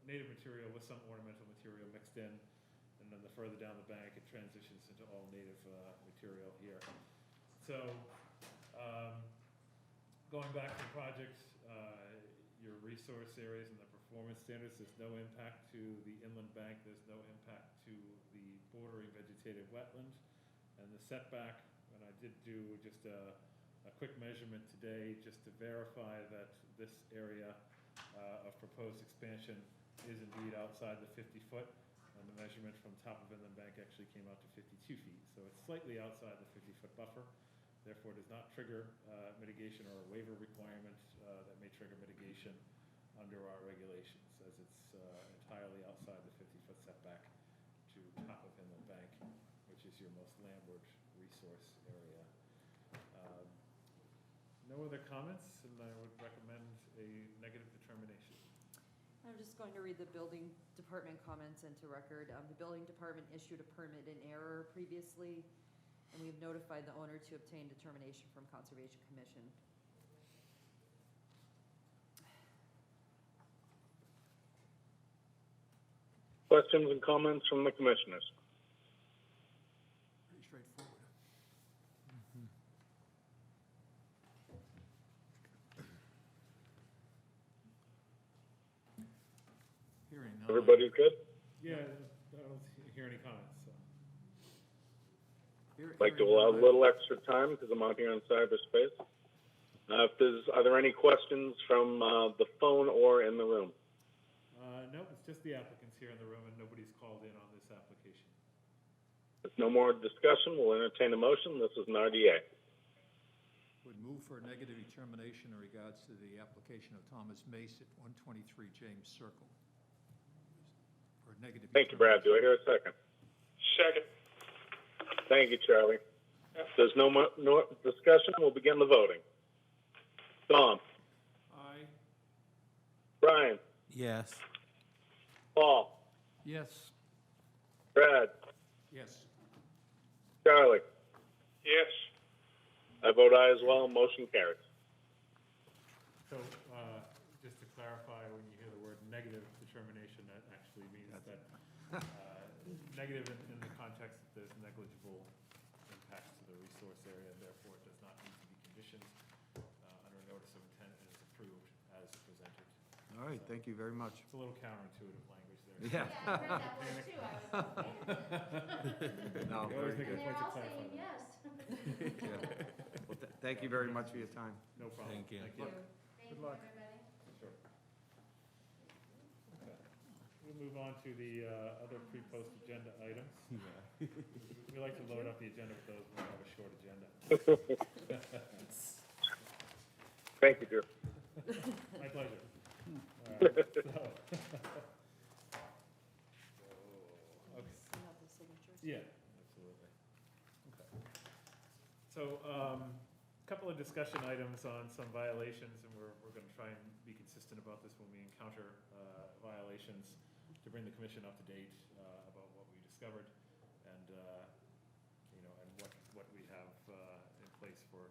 native material with some ornamental material mixed in. And then the further down the bank, it transitions into all native material here. So, going back to the project, your resource areas and the performance standards, there's no impact to the inland bank, there's no impact to the bordering vegetated wetland. And the setback, and I did do just a quick measurement today just to verify that this area of proposed expansion is indeed outside the 50-foot. And the measurement from top of inland bank actually came out to 52 feet. So it's slightly outside the 50-foot buffer. Therefore, does not trigger mitigation or a waiver requirement that may trigger mitigation under our regulations, as it's entirely outside the 50-foot setback to top of inland bank, which is your most landward resource area. No other comments, and I would recommend a negative determination. I'm just going to read the building department comments into record. The building department issued a permit in error previously, and we've notified the owner to obtain determination from Conservation Commission. Questions and comments from the commissioners? Pretty straightforward. Hearing none. Everybody's good? Yeah, I don't hear any comments, so. Like to allow a little extra time because I'm out here in cyberspace. Are there any questions from the phone or in the room? No, it's just the applicants here in the room, and nobody's called in on this application. If no more discussion, we'll entertain a motion. This is an RDA. Would move for a negative determination in regards to the application of Thomas Mace at 123 James Circle. For a negative. Thank you, Brad. Do I hear a second? Second. Thank you, Charlie. If there's no more discussion, we'll begin the voting. Tom? Aye. Brian? Yes. Paul? Yes. Brad? Yes. Charlie? Yes. I vote aye as well. Motion carries. So, just to clarify, when you hear the word negative determination, that actually means that negative in the context that there's negligible impacts to the resource area, and therefore it does not need to be conditioned under a notice of intent and is approved as presented. All right, thank you very much. It's a little counterintuitive language there. Yeah. Yeah, I heard that word too. I was like, wait a minute. No, You always very make good. a And point they're to all clarify saying that. yes. Yeah. Well, thank you very much for your time. No problem. Thank you. Thank Good you, luck. everybody. Sure. Okay. We'll move on to the other pre-post agenda items. We like to load up the agenda with those when we have a short agenda. Thank you, Drew. My pleasure. All right, so. Okay. You have the signatures? Yeah, absolutely. So, couple of discussion items on some violations, and we're going to try and be consistent about this when we encounter violations to bring the commission up to date about what we discovered and, and what we have in place for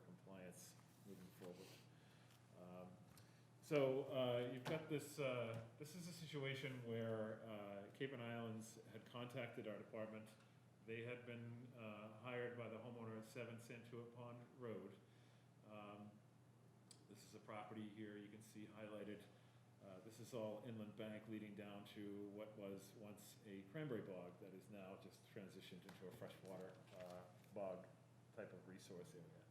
compliance moving forward. So you've got this, this is a situation where Cape and Islands had contacted our department. They had been hired by the homeowner at 7 Santuit Pond Road. This is a property here you can see highlighted. This is all inland bank leading down to what was once a cranberry bog that is now just transitioned into a freshwater bog type of resource area.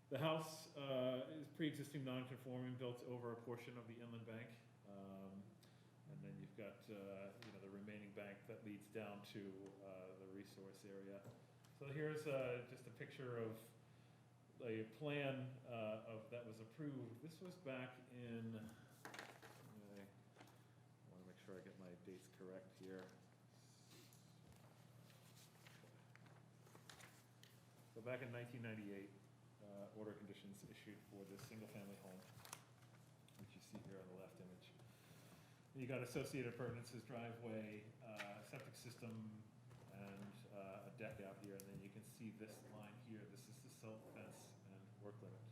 The house is pre-existing non-conforming, built over a portion of the inland bank. And then you've got the remaining bank that leads down to the resource area. So here's just a picture of a plan that was approved. This was back in, I want to make sure I get my dates correct here. So back in 1998, order conditions issued for this single-family home, which you see here on the left image. You got associated appurtenances, driveway, septic system, and a deck out here, and then you can see this line here. This is the silt fence and work limit.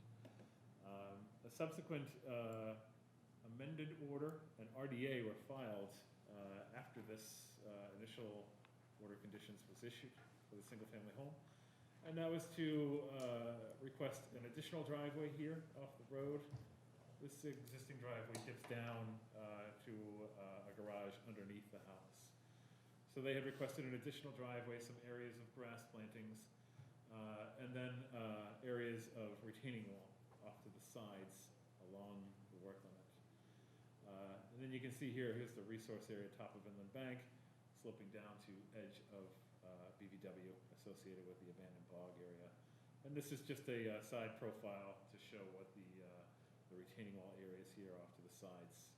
A subsequent amended order and RDA were filed after this initial order conditions was issued for the single-family home. And that was to request an additional driveway here off the road. This existing driveway dips down to a garage underneath the house. So they had requested an additional driveway, some areas of grass plantings, and then areas of retaining wall off to the sides along the work limit. And then you can see here, here's the resource area, top of inland bank, sloping down to edge of BVW associated with the abandoned bog area. And this is just a side profile to show what the retaining wall areas here off to the sides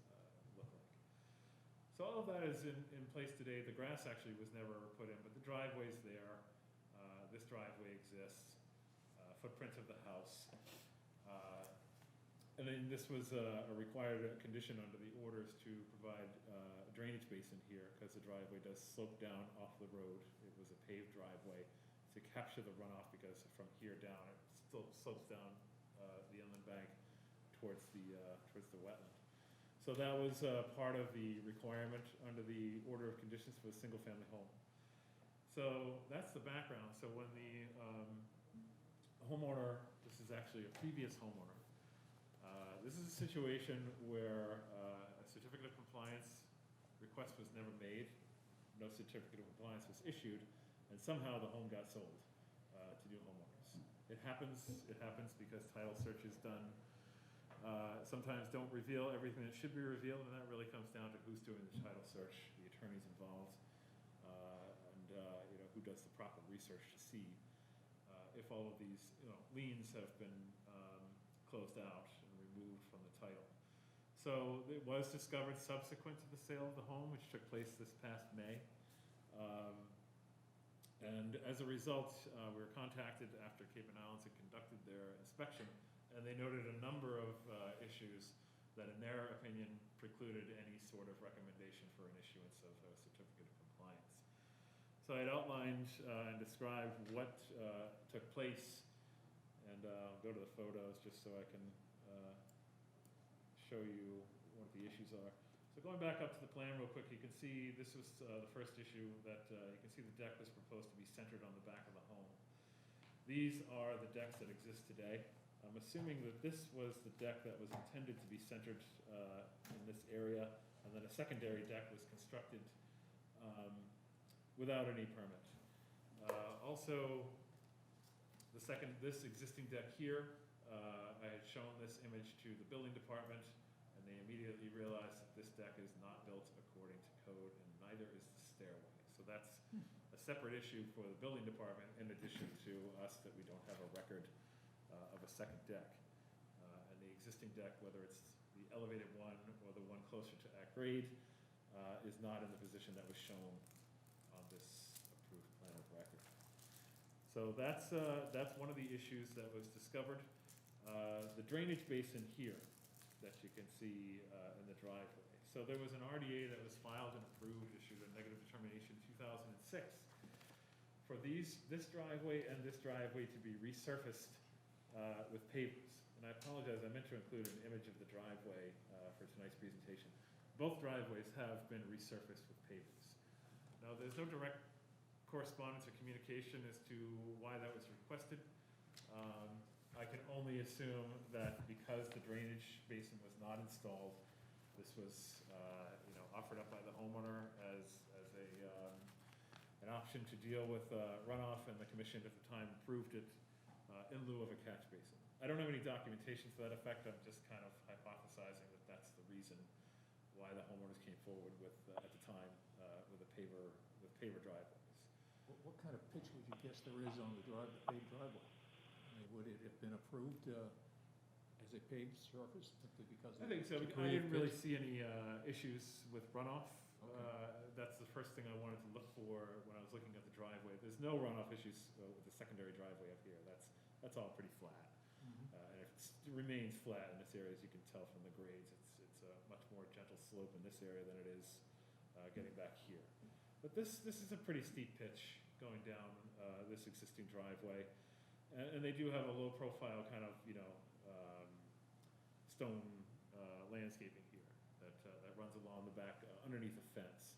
look like. So all of that is in place today. The grass actually was never put in, but the driveway's there. This driveway exists, footprint of the house. And then this was a required condition under the orders to provide a drainage basin here because the driveway does slope down off the road. It was a paved driveway to capture the runoff because from here down, it still slopes down the inland bank towards the wetland. So that was part of the requirement under the order of conditions for a single-family home. So that's the background. So when the homeowner, this is actually a previous homeowner, this is a situation where a certificate of compliance request was never made, no certificate of compliance was issued, and somehow the home got sold to new homeowners. It happens because title searches done sometimes don't reveal everything that should be revealed, and that really comes down to who's doing the title search, the attorneys involved, and who does the proper research to see if all of these liens have been closed out and removed from the title. So it was discovered subsequent to the sale of the home, which took place this past May. And as a result, we were contacted after Cape and Islands had conducted their inspection, and they noted a number of issues that, in their opinion, precluded any sort of recommendation for an issuance of a certificate of compliance. So I had outlined and described what took place, and I'll go to the photos just so I can show you what the issues are. So going back up to the plan real quick, you can see this was the first issue that you can see the deck was proposed to be centered on the back of the home. These are the decks that exist today. I'm assuming that this was the deck that was intended to be centered in this area, and then a secondary deck was constructed without any permit. Also, this existing deck here, I had shown this image to the building department, and they immediately realized that this deck is not built according to code, and neither is the stairway. So that's a separate issue for the building department, in addition to us, that we don't have a record of a second deck. And the existing deck, whether it's the elevated one or the one closer to at grade, is not in the position that was shown on this approved plan of record. So So that's one of the issues that was discovered. The drainage basin here that you can see in the driveway. So there was an RDA that was filed and approved, issued a negative determination in 2006 for this driveway and this driveway to be resurfaced with pavers. And I apologize, I meant to include an image of the driveway for tonight's presentation. Both driveways have been resurfaced with pavers. Now, there's no direct correspondence or communication as to why that was requested. I can only assume that because the drainage basin was not installed, this was, offered up by the homeowner as an option to deal with runoff, and the commission at the time approved it in lieu of a catch basin. I don't have any documentation to that effect. I'm just kind of hypothesizing that that's the reason why the homeowners came forward with, at the time, with paver driveways. What kind of pitch would you guess there is on the paved driveway? I mean, would it have been approved as a paved surface simply because of I think so. the I didn't really pitch? see any issues with runoff. Okay. That's the first thing I wanted to look for when I was looking at the driveway. There's no runoff issues with the secondary driveway up here. That's all pretty flat. Mhm. And if it remains flat in this area, as you can tell from the grades, it's a much more gentle slope in this area than it is getting back here. But this is a pretty steep pitch going down this existing driveway. And they do have a low profile kind of, stone landscaping here that runs along the back underneath the fence.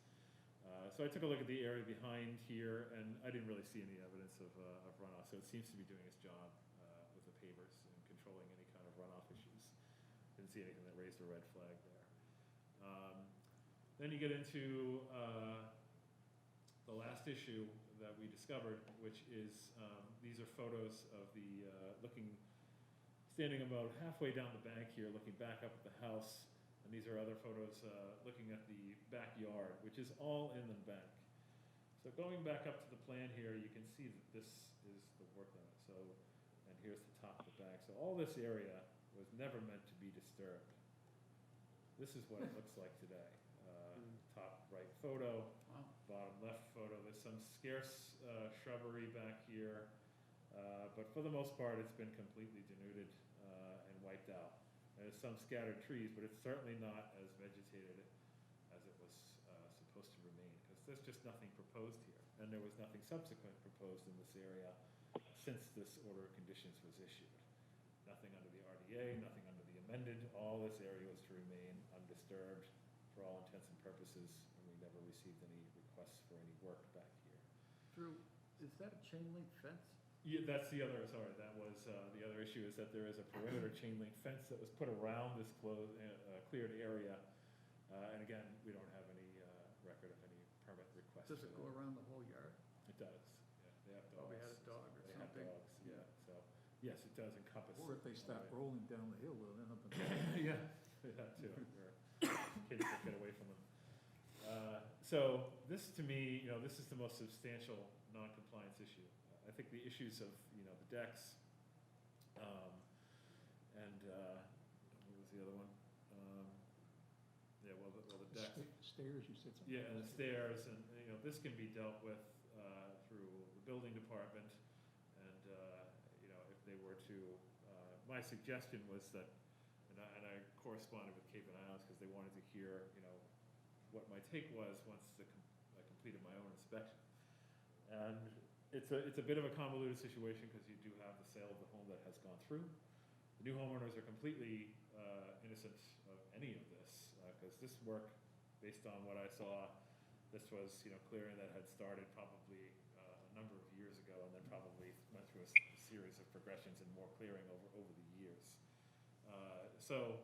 So I took a look at the area behind here, and I didn't really see any evidence of runoff. So it seems to be doing its job with the pavers and controlling any kind of runoff issues. Didn't see anything that raised a red flag there. Then you get into the last issue that we discovered, which is these are photos of the standing about halfway down the bank here, looking back up at the house. And these are other photos looking at the backyard, which is all in the bank. So going back up to the plan here, you can see that this is the work limit. So, and here's the top of the bank. So all this area was never meant to be disturbed. This is what it looks like today. Top right photo, Wow. bottom left photo. There's some scarce shrubbery back here, but for the most part, it's been completely denuded and wiped out. There's some scattered trees, but it's certainly not as vegetated as it was supposed to remain, because there's just nothing proposed here, and there was nothing subsequent proposed in this area since this order of conditions was issued. Nothing under the RDA, nothing under the amended. All this area was to remain undisturbed for all intents and purposes, and we never received any requests for any work back here. Drew, is that a chain link fence? Yeah, that's the other, sorry, that was, the other issue is that there is a perimeter chain link fence that was put around this cleared area. And again, we don't have any record of any permit requests. Does it go around the whole yard? It does, yeah, they have dogs. Probably had a dog or They have something. dogs, yeah, so, yes, it does encompass. Or if they start all right. rolling down the hill, they'll end up in. Yeah, that too, where kids can get away from them. So this, to me, this is the most substantial non-compliance issue. I think the issues of, the decks, and, what was the other one? Yeah, well, the decks. Stairs, you said something. Yeah, and the stairs, and, this can be dealt with through the building department, and, if they were to, my suggestion was that, and I corresponded with Cape and Islands because they wanted to hear, what my take was once I completed my own inspection. And it's a bit of a convoluted situation because you do have the sale of the home that has gone through. The new homeowners are completely innocent of any of this because this work, based on what I saw, this was clearing that had started probably a number of years ago, and then probably went through a series of progressions and more clearing over the years. So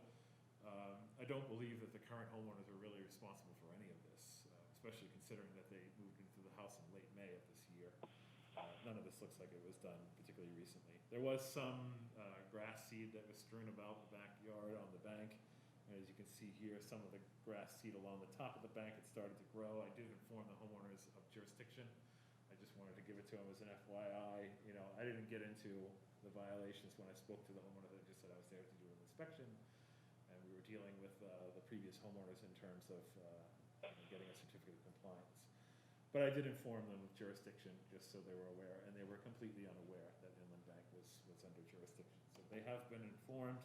I don't believe that the current homeowners are really responsible for any of this, especially considering that they moved into the house in late May of this year. None of this looks like it was done particularly recently. There was some grass seed that was strewn about the backyard on the bank. And as you can see here, some of the grass seed along the top of the bank had started to grow. I did inform the homeowners of jurisdiction. I just wanted to give it to them as an FYI. I didn't get into the violations when I spoke to the homeowners. I just said I was there to do an inspection. And we were dealing with the previous homeowners in terms of getting a certificate of compliance. But I did inform them of jurisdiction, just so they were aware, and they were completely unaware that Inland Bank was under jurisdiction. So they have been informed,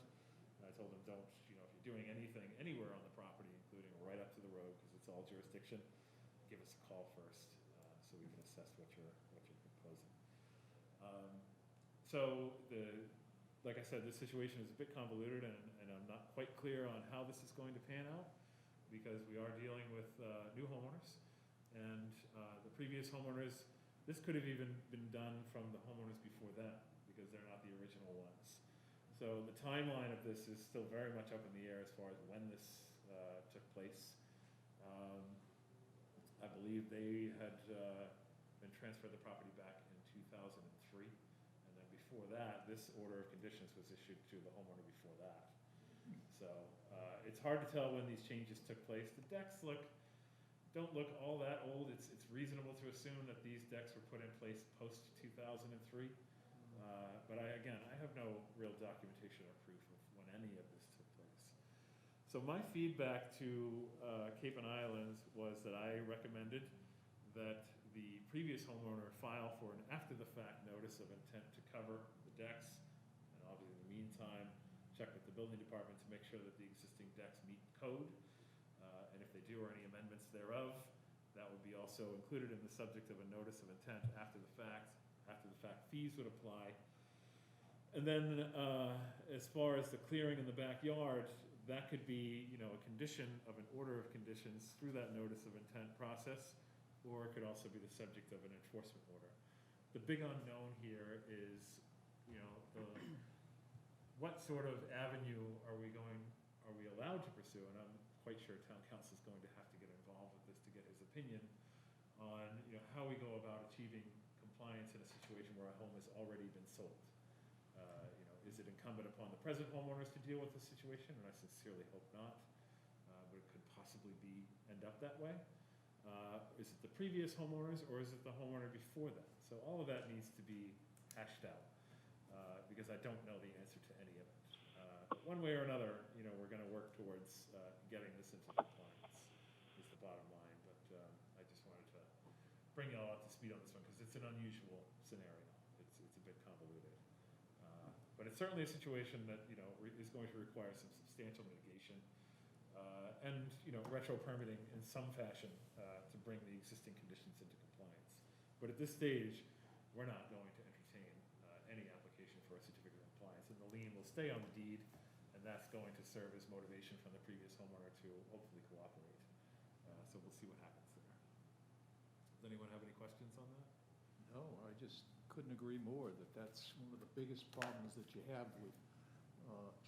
and I told them, don't, if you're doing anything anywhere on the property, including right up to the road, because it's all jurisdiction, give us a call first, so we can assess what you're proposing. So like I said, this situation is a bit convoluted, and I'm not quite clear on how this is going to pan out, because we are dealing with new homeowners, and the previous homeowners, this could have even been done from the homeowners before that, because they're not the original ones. So the timeline of this is still very much up in the air as far as when this took place. I believe they had been transferred the property back in 2003, and then before that, this order of conditions was issued to the homeowner before that. So it's hard to tell when these changes took place. The decks don't look all that old. It's reasonable to assume that these decks were put in place post 2003. But I have no real documentation or proof of when any of this took place. So my feedback to Cape and Islands was that I recommended that the previous homeowner file for an after-the-fact notice of intent to cover the decks, and obviously in the meantime, check with the building department to make sure that the existing decks meet code. And if they do, or any amendments thereof, that would be also included in the subject of a notice of intent after the fact. After the fact, fees would apply. And then as far as the clearing in the backyard, that could be, a condition of an order of conditions through that notice of intent process, or it could also be the subject of an enforcement order. The big unknown here is, what sort of avenue are we allowed to pursue? And I'm quite sure town council is going to have to get involved with this to get his opinion on, how we go about achieving compliance in a situation where a home has already been sold. Is it incumbent upon the present homeowners to deal with the situation? And I sincerely hope not, but it could possibly end up that way. Is it the previous homeowners, or is it the homeowner before that? So all of that needs to be hashed out, because I don't know the answer to any of it. One way or another, we're going to work towards getting this into compliance, is the bottom line. But I just wanted to bring you all up to speed on this one, because it's an unusual scenario. It's a bit convoluted. But it's certainly a situation that, is going to require some substantial mitigation, and, retro permitting in some fashion to bring the existing conditions into compliance. But at this stage, we're not going to entertain any application for a certificate of compliance, and the lien will stay on the deed, and that's going to serve as motivation from the previous homeowner to hopefully cooperate. So we'll see what happens there. Does anyone have any questions on that? No, I just couldn't agree more that that's one of the biggest problems that you have with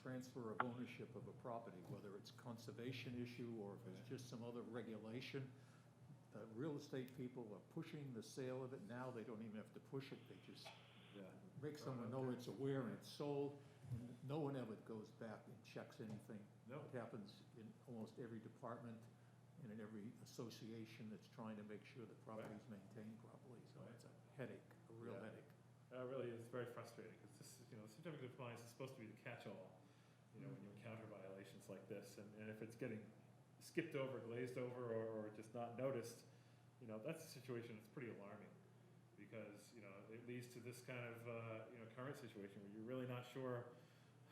transfer of ownership of a property, whether it's conservation issue or if it's just some other regulation. The real estate people are pushing the sale of it now. They don't even have to push it. They just make someone know it's aware and it's sold. And no one ever goes back and checks anything. No. It happens in almost every department and in every association that's trying to make sure the property is maintained properly. So it's a headache, a real headache. It really is very frustrating, because this, certificate of compliance is supposed to be the catch-all, when you encounter violations like this. And if it's getting skipped over, glazed over, or just not noticed, that's a situation that's pretty alarming, because, it leads to this kind of, current situation where you're really not sure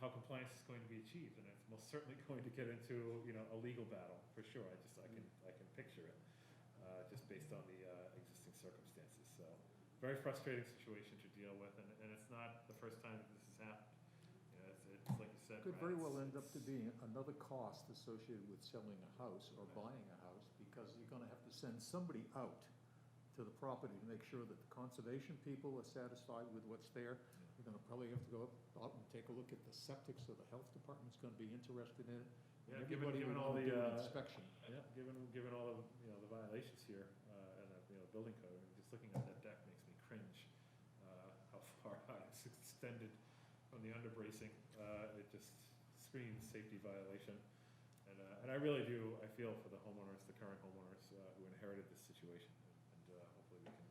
how compliance is going to be achieved. And it's most certainly going to get into, a legal battle, for sure. I can picture it, just based on the existing circumstances. So very frustrating situation to deal with, and it's not the first time that this has happened. It's like you said, Could Brad, very well end up to being another cost associated with selling a house or buying a house, because you're gonna have to send somebody out to the property to make sure that the conservation people are satisfied with what's there. You're gonna probably have to go out and take a look at the septic, so the health department's gonna be interested in it. Yeah, Everybody given will all wanna the do an inspection. yeah, given all of the violations here and the building code, I mean, just looking at that deck makes me cringe. How far out it's extended from the underbracing, it just screams safety violation. And I really do. I feel for the homeowners, the current homeowners who inherited this situation, and hopefully we can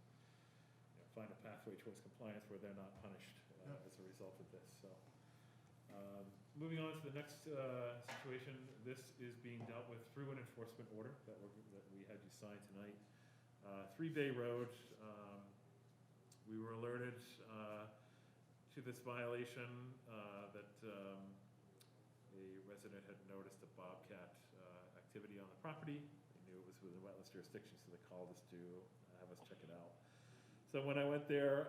find a pathway towards compliance where they're not punished as a result of this. So. Moving on to the next situation, this is being dealt with through an enforcement order that we had you sign tonight. 3-Bay Road, we were alerted to this violation that a resident had noticed a bobcat activity on the property. They knew it was within wetlands jurisdiction, so they called us to have us check it out. So when I went there,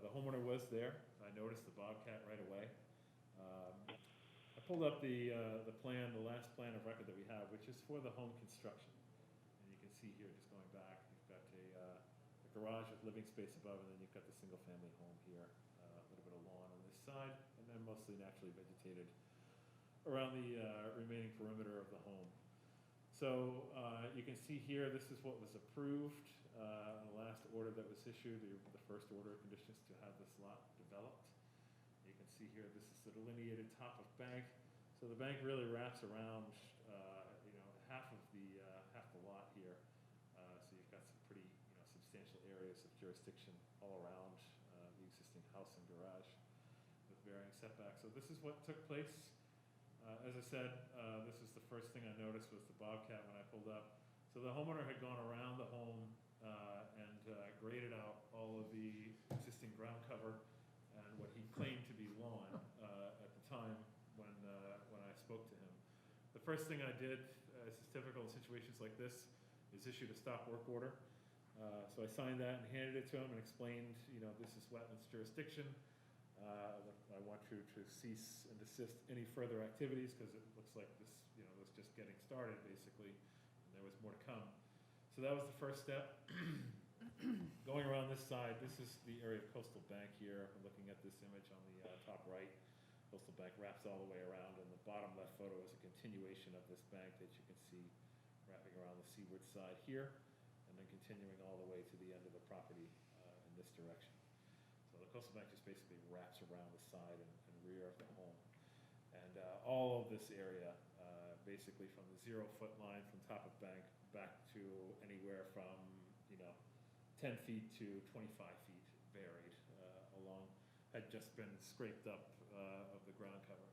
the homeowner was there. I noticed the bobcat right away. I pulled up the plan, the last plan of record that we have, which is for the home construction. And you can see here, just going back, you've got a garage with living space above, and then you've got the single-family home here. A little bit of lawn on this side, and then mostly naturally vegetated around the remaining perimeter of the home. So you can see here, this is what was approved on the last order that was issued, the first order of conditions to have this lot developed. You can see here, this is the delineated top of bank. So the bank really wraps around, half the lot here. So you've got some pretty, substantial areas of jurisdiction all around the existing house and garage with varying setbacks. So this is what took place. As I said, this is the first thing I noticed was the bobcat when I pulled up. So the homeowner had gone around the home and graded out all of the existing ground cover and what he claimed to be lawn at the time when I spoke to him. The first thing I did, as is typical in situations like this, is issued a stop work order. So I signed that and handed it to him and explained, this is wetlands jurisdiction. I want you to cease and desist any further activities because it looks like this, was just getting started basically, and there was more to come. So that was the first step. Going around this side, this is the area of coastal bank here. I'm looking at this image on the top right. Coastal bank wraps all the way around, and the bottom left photo is a continuation of this bank that you can see wrapping around the seaward side here, and then continuing all the way to the end of the property in this direction. So the coastal bank just basically wraps around the side and rear of the home. And all of this area, basically from the 0-foot line from top of bank back to anywhere from, 10 feet to 25 feet varied along, had just been scraped up of the ground cover.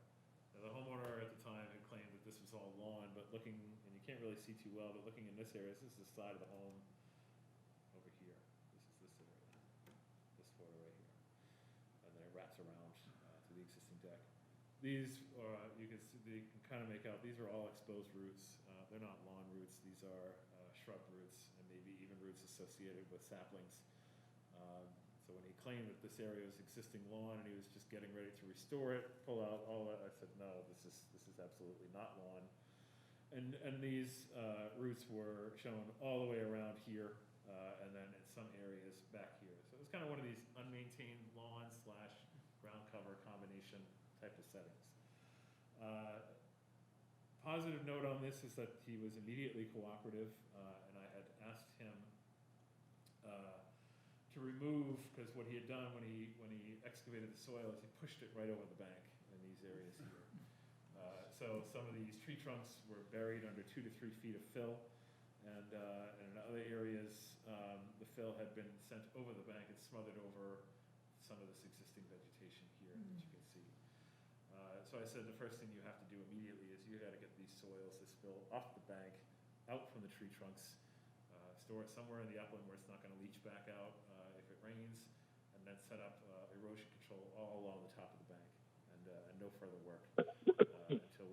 Now, the homeowner at the time had claimed that this was all lawn, but looking, and you can't really see too well, but looking in this area, this is the side of the home over here. This is this area, this photo right here. And then it wraps around to the existing deck. These, you can kind of make out, these are all exposed roots. They're not lawn roots, these are shrub roots, and maybe even roots associated with saplings. So when he claimed that this area was existing lawn and he was just getting ready to restore it, pull out all that, I said, no, this is absolutely not lawn. And these roots were shown all the way around here, and then in some areas back here. So it was kind of one of these unmaintained lawn / ground cover combination type of settings. Positive note on this is that he was immediately cooperative, and I had asked him to remove, because what he had done when he excavated the soil is he pushed it right over the bank in these areas here. So some of these tree trunks were buried under 2 to 3 feet of fill, and in other areas, the fill had been sent over the bank and smothered over some of this existing vegetation here that you can see. So I said the first thing you have to do immediately is you got to get these soils, this fill, off the bank, out from the tree trunks, store it somewhere in the upland where it's not going to leach back out if it rains, and then set up erosion control all along the top of the bank, and no further work until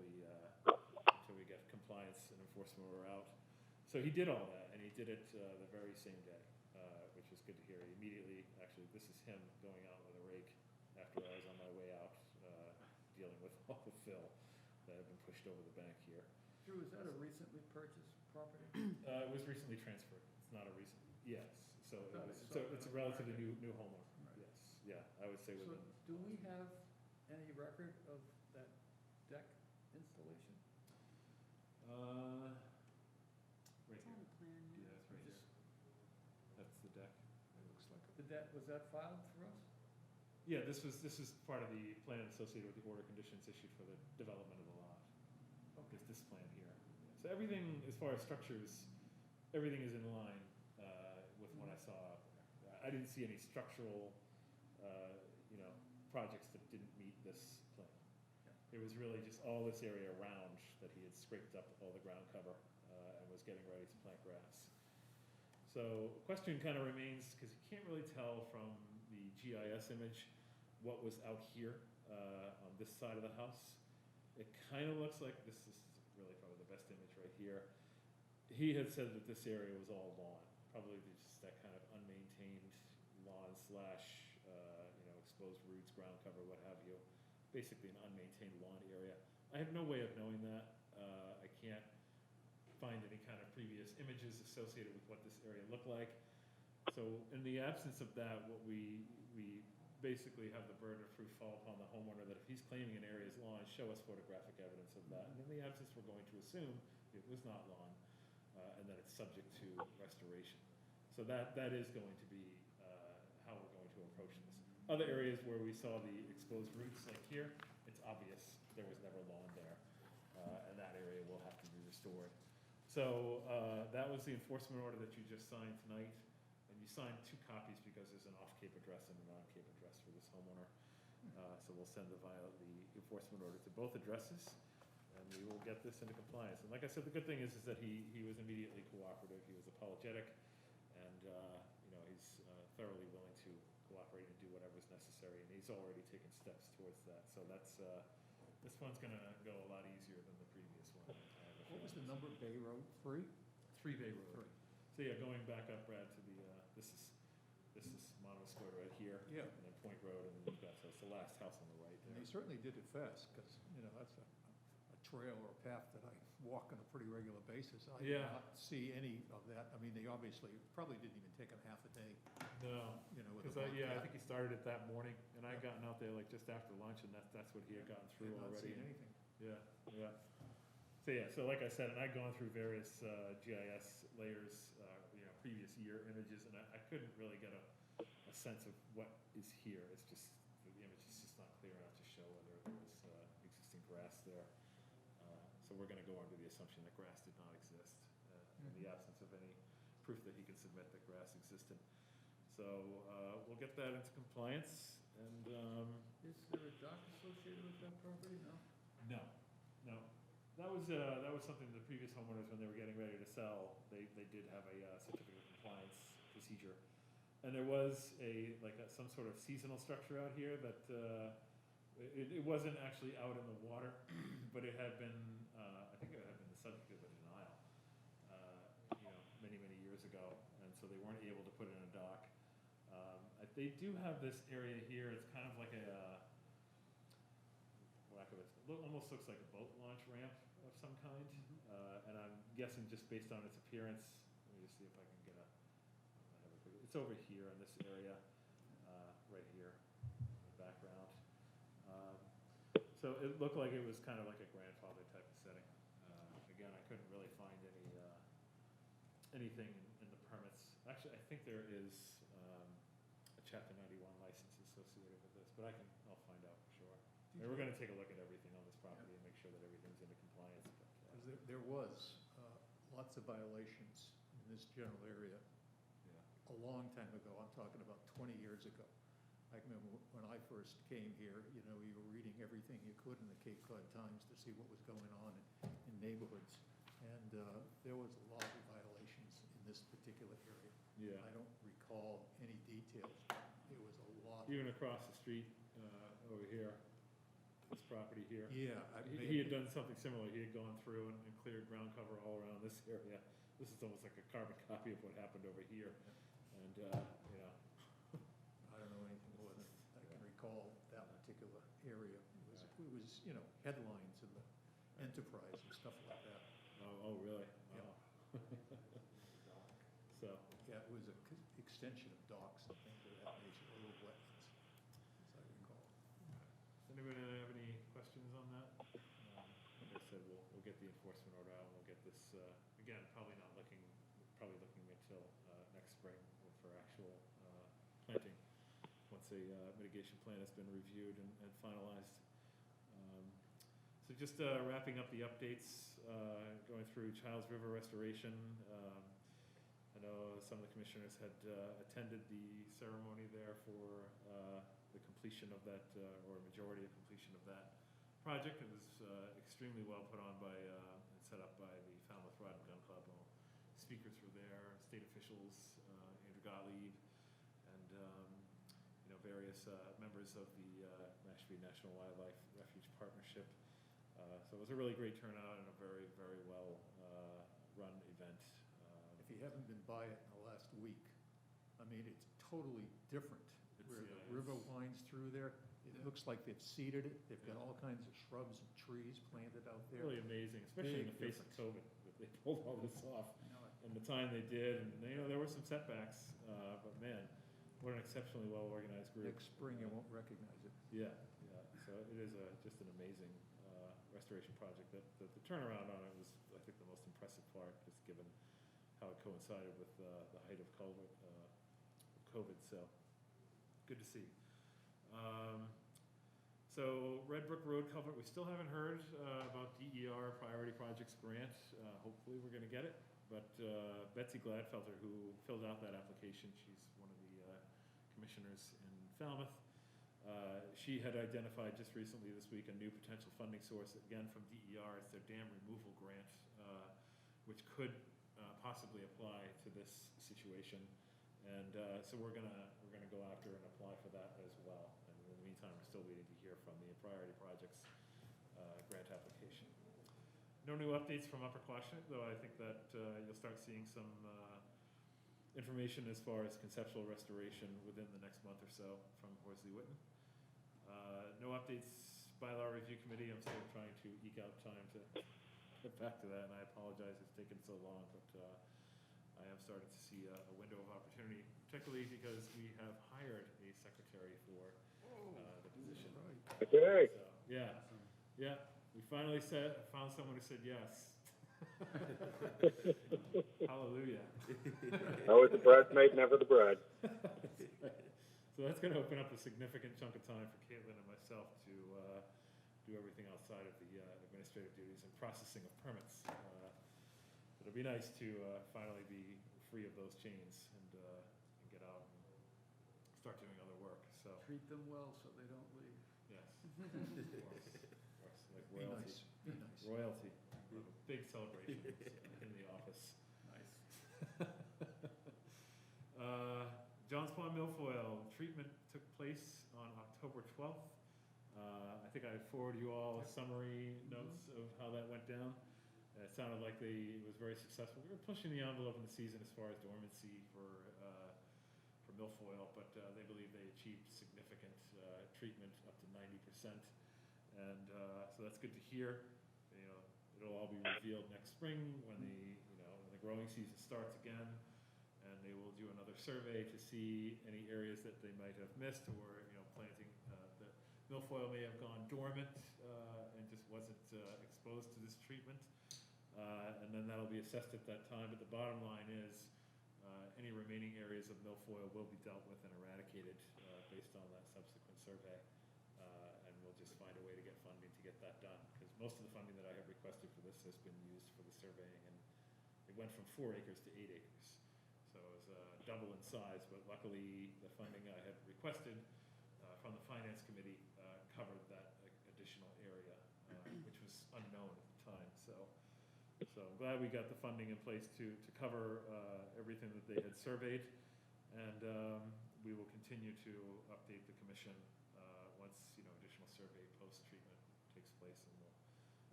we get compliance and enforcement order out. So he did all that, and he did it the very same day, which was good to hear. He immediately, actually, this is him going out with a rake after I was on my way out, dealing with all the fill that had been pushed over the bank here. Drew, is that a recently purchased property? It was recently transferred. It's not a recent, yes. So it's a relatively new homeowner. Right. Yes, yeah, I would say So within. do we have any record of that deck installation? Right It's on here. the plan. Yeah, it's right here. That's the deck. It looks like. Was that filed for us? Yeah, this is part of the plan associated with the order conditions issued for the development of the lot. Okay. Is this plan here. So everything, as far as structures, everything is in line with what I saw out there. I didn't see any structural, projects that didn't meet this plan. Yeah. It was really just all this area around that he had scraped up all the ground cover and was getting ready to plant grass. So the question kind of remains, because you can't really tell from the GIS image what was out here on this side of the house. It kind of looks like, this is really probably the best image right here. He had said that this area was all lawn, probably just that kind of unmaintained lawn slash, exposed roots, ground cover, what have you. Basically an unmaintained lawn area. I have no way of knowing that. I can't find any kind of previous images associated with what this area looked like. So in the absence of that, what we basically have the burden of proof fall upon the homeowner that if he's claiming an area is lawn, show us photographic evidence of that. And in the absence, we're going to assume it was not lawn, and that it's subject to restoration. So that is going to be how we're going to approach this. Other areas where we saw the exposed roots, like here, it's obvious there was never lawn there, and that area will have to be restored. So that was the enforcement order that you just signed tonight, and you signed 2 copies because there's an off-Cape address and an on-Cape address for this homeowner. So we'll send the enforcement order to both addresses, and we will get this into compliance. And like I said, the good thing is that he was immediately cooperative, he was apologetic, and he's thoroughly willing to cooperate and do whatever's necessary, and he's already taken steps towards that. So that's this one's gonna go a lot easier than the previous one. What was the number, Bay Road, 3? 3 Bay Road. So yeah, going back up, Brad, to the this is Montesquieu right here. Yeah. And then Point Road, and then you've got, so it's the last house on the right And there. they certainly did it fast, because, that's a trail or a path that I walk on a pretty regular basis. I did Yeah. not see any of that. I mean, they obviously probably didn't even take them half a day, No, with because a I bobcat. think he started it that morning, and I Yeah. gotten out there like just after lunch, and that's what he had gotten through Had not already. seen anything. Yeah. So like I said, and I'd gone through various GIS layers, previous year images, and I couldn't really get a sense of what is here. It's just, the image is just not clear enough to show whether there was existing grass there. So we're gonna go under the assumption that grass did not exist, in the absence of any proof that he can submit that grass existed. So we'll get that into compliance, and Is there a dock associated with that property? No? no. That was something the previous homeowners, when they were getting ready to sell, they did have a certificate of compliance procedure. And there was some sort of seasonal structure out here that, it wasn't actually out in the water, but it had been, I think it had been the subject of a denial, many, many years ago. And so they weren't able to put in a dock. They do have this area here, it's kind of like almost looks like a boat launch ramp of some kind. And I'm guessing just based on its appearance, let me just see if I can get it's over here in this area, right here in the background. So it looked like it was kind of like a grandfather type of setting. Again, I couldn't really find anything in the permits. Actually, I think there is a Chapter 91 license associated with this, but I'll find out for sure. And we're gonna take a look at everything on this property and make sure that everything's into compliance. Because there was lots of violations in this general area a long time ago. I'm talking about 20 years ago. I remember when I first came here, you were reading everything you could in the Cape Cod Times to see what was going on in neighborhoods. And there was a lot of violations in this particular area. Yeah. I don't recall any details. It was a lot. Even across the street, over here, this property here. Yeah. He had done something similar. He had gone through and cleared ground cover all around this area. This is almost like a carbon copy of what happened over here. And, I don't know anything more than I can recall that particular area. It was, headlines in the Enterprise and stuff like that. oh, really? Yeah. Wow. So, Yeah, it was an extension of docks and things of that nature, a little wetlands, as I recall. does anybody have any questions on that? Like I said, we'll get the enforcement order out, and we'll get this, again, probably looking until next spring for actual planting, once a mitigation plan has been reviewed and finalized. So just wrapping up the updates, going through Childs River restoration. I know some of the commissioners had attended the ceremony there for the completion of that, or majority of completion of that project. It was extremely well put on by and set up by the Falmouth Rod and Gun Club. We'll speakers were there, state officials, Andrew Gottlieb, and various members of the Mashpee National Wildlife Refuge Partnership. So it was a really great turnout and a very, very well run event. If you haven't been by it in the last week, I mean, it's totally different. Where the river winds through there, it looks like they've seeded it. They've got all kinds of shrubs and trees planted out there. Really amazing, especially in the face of COVID, that they pulled all this off in the time they did. And there were some setbacks, but man, what an exceptionally well organized group. Next spring, you won't recognize it. Yeah. So it is just an amazing restoration project. That the turnaround on it was, I think, the most impressive part, just given how it coincided with the height of COVID. So good to see. So Red Brook Road culvert, we still haven't heard about DER Priority Projects grant. Hopefully we're going to get it. But Betsy Gladfelter, who filled out that application, she's one of the commissioners in Falmouth. She had identified just recently this week a new potential funding source, again from DER. It's their dam removal grant, which could possibly apply to this situation. And so we're gonna go after and apply for that as well. And in the meantime, we're still waiting to hear from the Priority Projects grant application. No new updates from Upper Quashnet, though I think that you'll start seeing some information as far as conceptual restoration within the next month or so from Horsley Witten. No updates bylaw review committee. I'm still trying to eke out time to get back to that, and I apologize it's taken so long, but I am starting to see a window of opportunity, particularly because we have hired a secretary for the position. Okay. So, yeah, we finally found someone who said yes. Hallelujah. Always the bridesmaid, never the bride. So that's going to open up a significant chunk of time for Caitlin and myself to do everything outside of the administrative duties and processing of permits. It'll be nice to finally be free of those chains and get out and start doing other work. So Treat them well so they don't leave. yes, of course, like Be royalty. nice, be nice. Royalty. We'll have a big celebration in the office. Nice. Johns Pond milfoil treatment took place on October 12th. I think I forwarded you all summary notes of how that went down. It sounded like it was very successful. We were pushing the envelope in the season as far as dormancy for milfoil, but they believe they achieved significant treatment up to 90%. And so that's good to hear. It'll all be revealed next spring when the growing season starts again. And they will do another survey to see any areas that they might have missed, or planting the milfoil may have gone dormant and just wasn't exposed to this treatment, and then that'll be assessed at that time. But the bottom line is any remaining areas of milfoil will be dealt with and eradicated based on that subsequent survey, and we'll just find a way to get funding to get that done, because most of the funding that I have requested for this has been used for the surveying, and it went from 4 acres to 8 acres. So it was double in size, but luckily the funding I had requested from the Finance Committee covered that additional area, which was unknown at the time. So I'm glad we got the funding in place to cover everything that they had surveyed, and we will continue to update the commission once additional survey post-treatment takes place, and we'll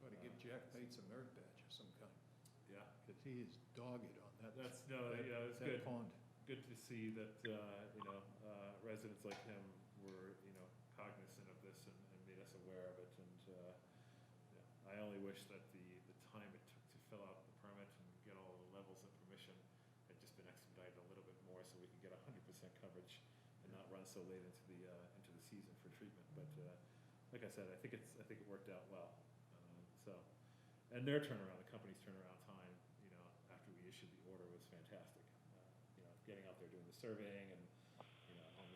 Ought to give Jack Bates a merit badge of some kind, yeah. because he is dogged on that. That's it's good. That pond. Good to see that residents like him were cognizant of this and made us aware of it. And I only wish that the time it took to fill out the permit and get all the levels of permission had just been expedited a little bit more, so we could get 100% coverage and not run so late into the season for treatment. But like I said, I think it worked out well. And their turnaround, the company's turnaround time, after we issued the order, was fantastic. Getting out there doing the surveying, and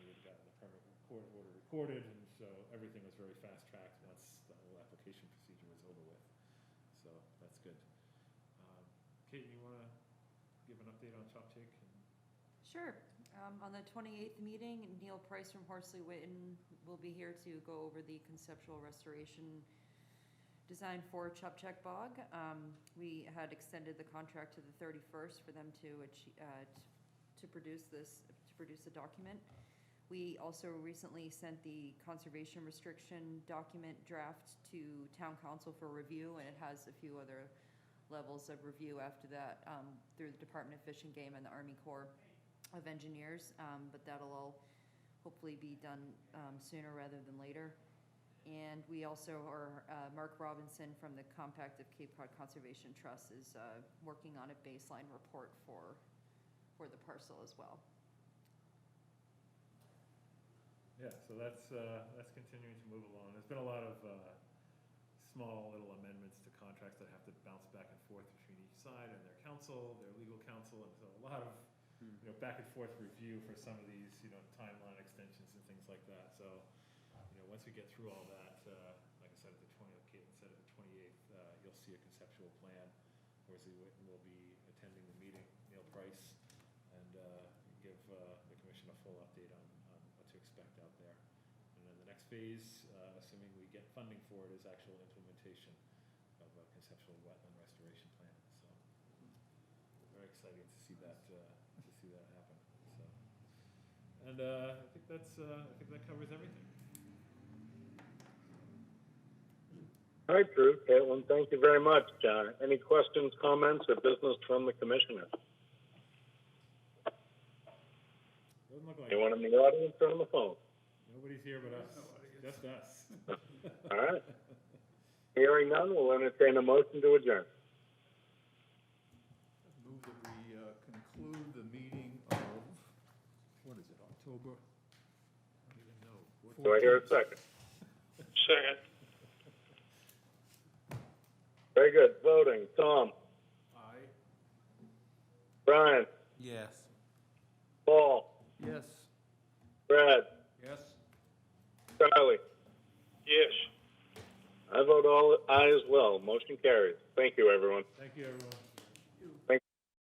we had gotten the permit order recorded, and so everything was very fast tracked once the whole application procedure was over with. So that's good. Kate, you want to give an update on Chopchick? Sure. On the 28th meeting, Neil Price from Horsley Witten will be here to go over the conceptual restoration design for Chupcheck Bog. We had extended the contract to the 31st for them to produce a document. We also recently sent the conservation restriction document draft to town council for review, and it has a few other levels of review after that through the Department of Fish and Game and the Army Corps of Engineers, but that'll all hopefully be done sooner rather than later. And we also are, Mark Robinson from the Compact of Cape Cod Conservation Trust is working on a baseline report for the parcel as well. Yeah, so that's continuing to move along. There's been a lot of small little amendments to contracts that have to bounce back and forth between each side and their counsel, their legal counsel, and so a lot of back and forth review for some of these timeline extensions and things like that. So once we get through all that, like I said, at the 20th instead of the 28th, you'll see a conceptual plan. Wesley Witten will be attending the meeting, Neil Price, and give the commission a full update on what to expect out there. And then the next phase, assuming we get funding for it, is actual implementation of a conceptual wetland restoration plan. So very exciting to see that happen. So, and I think that covers everything. All right, Drew, Caitlin, thank you very much. Any questions, comments, or business from the commissioners? Doesn't look like Anyone in the audience or on the phone? nobody's here but us. Just us. All right. Hearing none, we'll entertain a motion to adjourn. Move that we conclude the meeting of, what is it, October? I don't even know. Do I hear a 14th. second? Second. Very good. Voting. Tom? Aye. Brian? Yes. Paul? Yes. Brad? Yes? Charlie? Yes. I vote all aye as well. Motion carries. Thank you, everyone. Thank you, everyone. Thank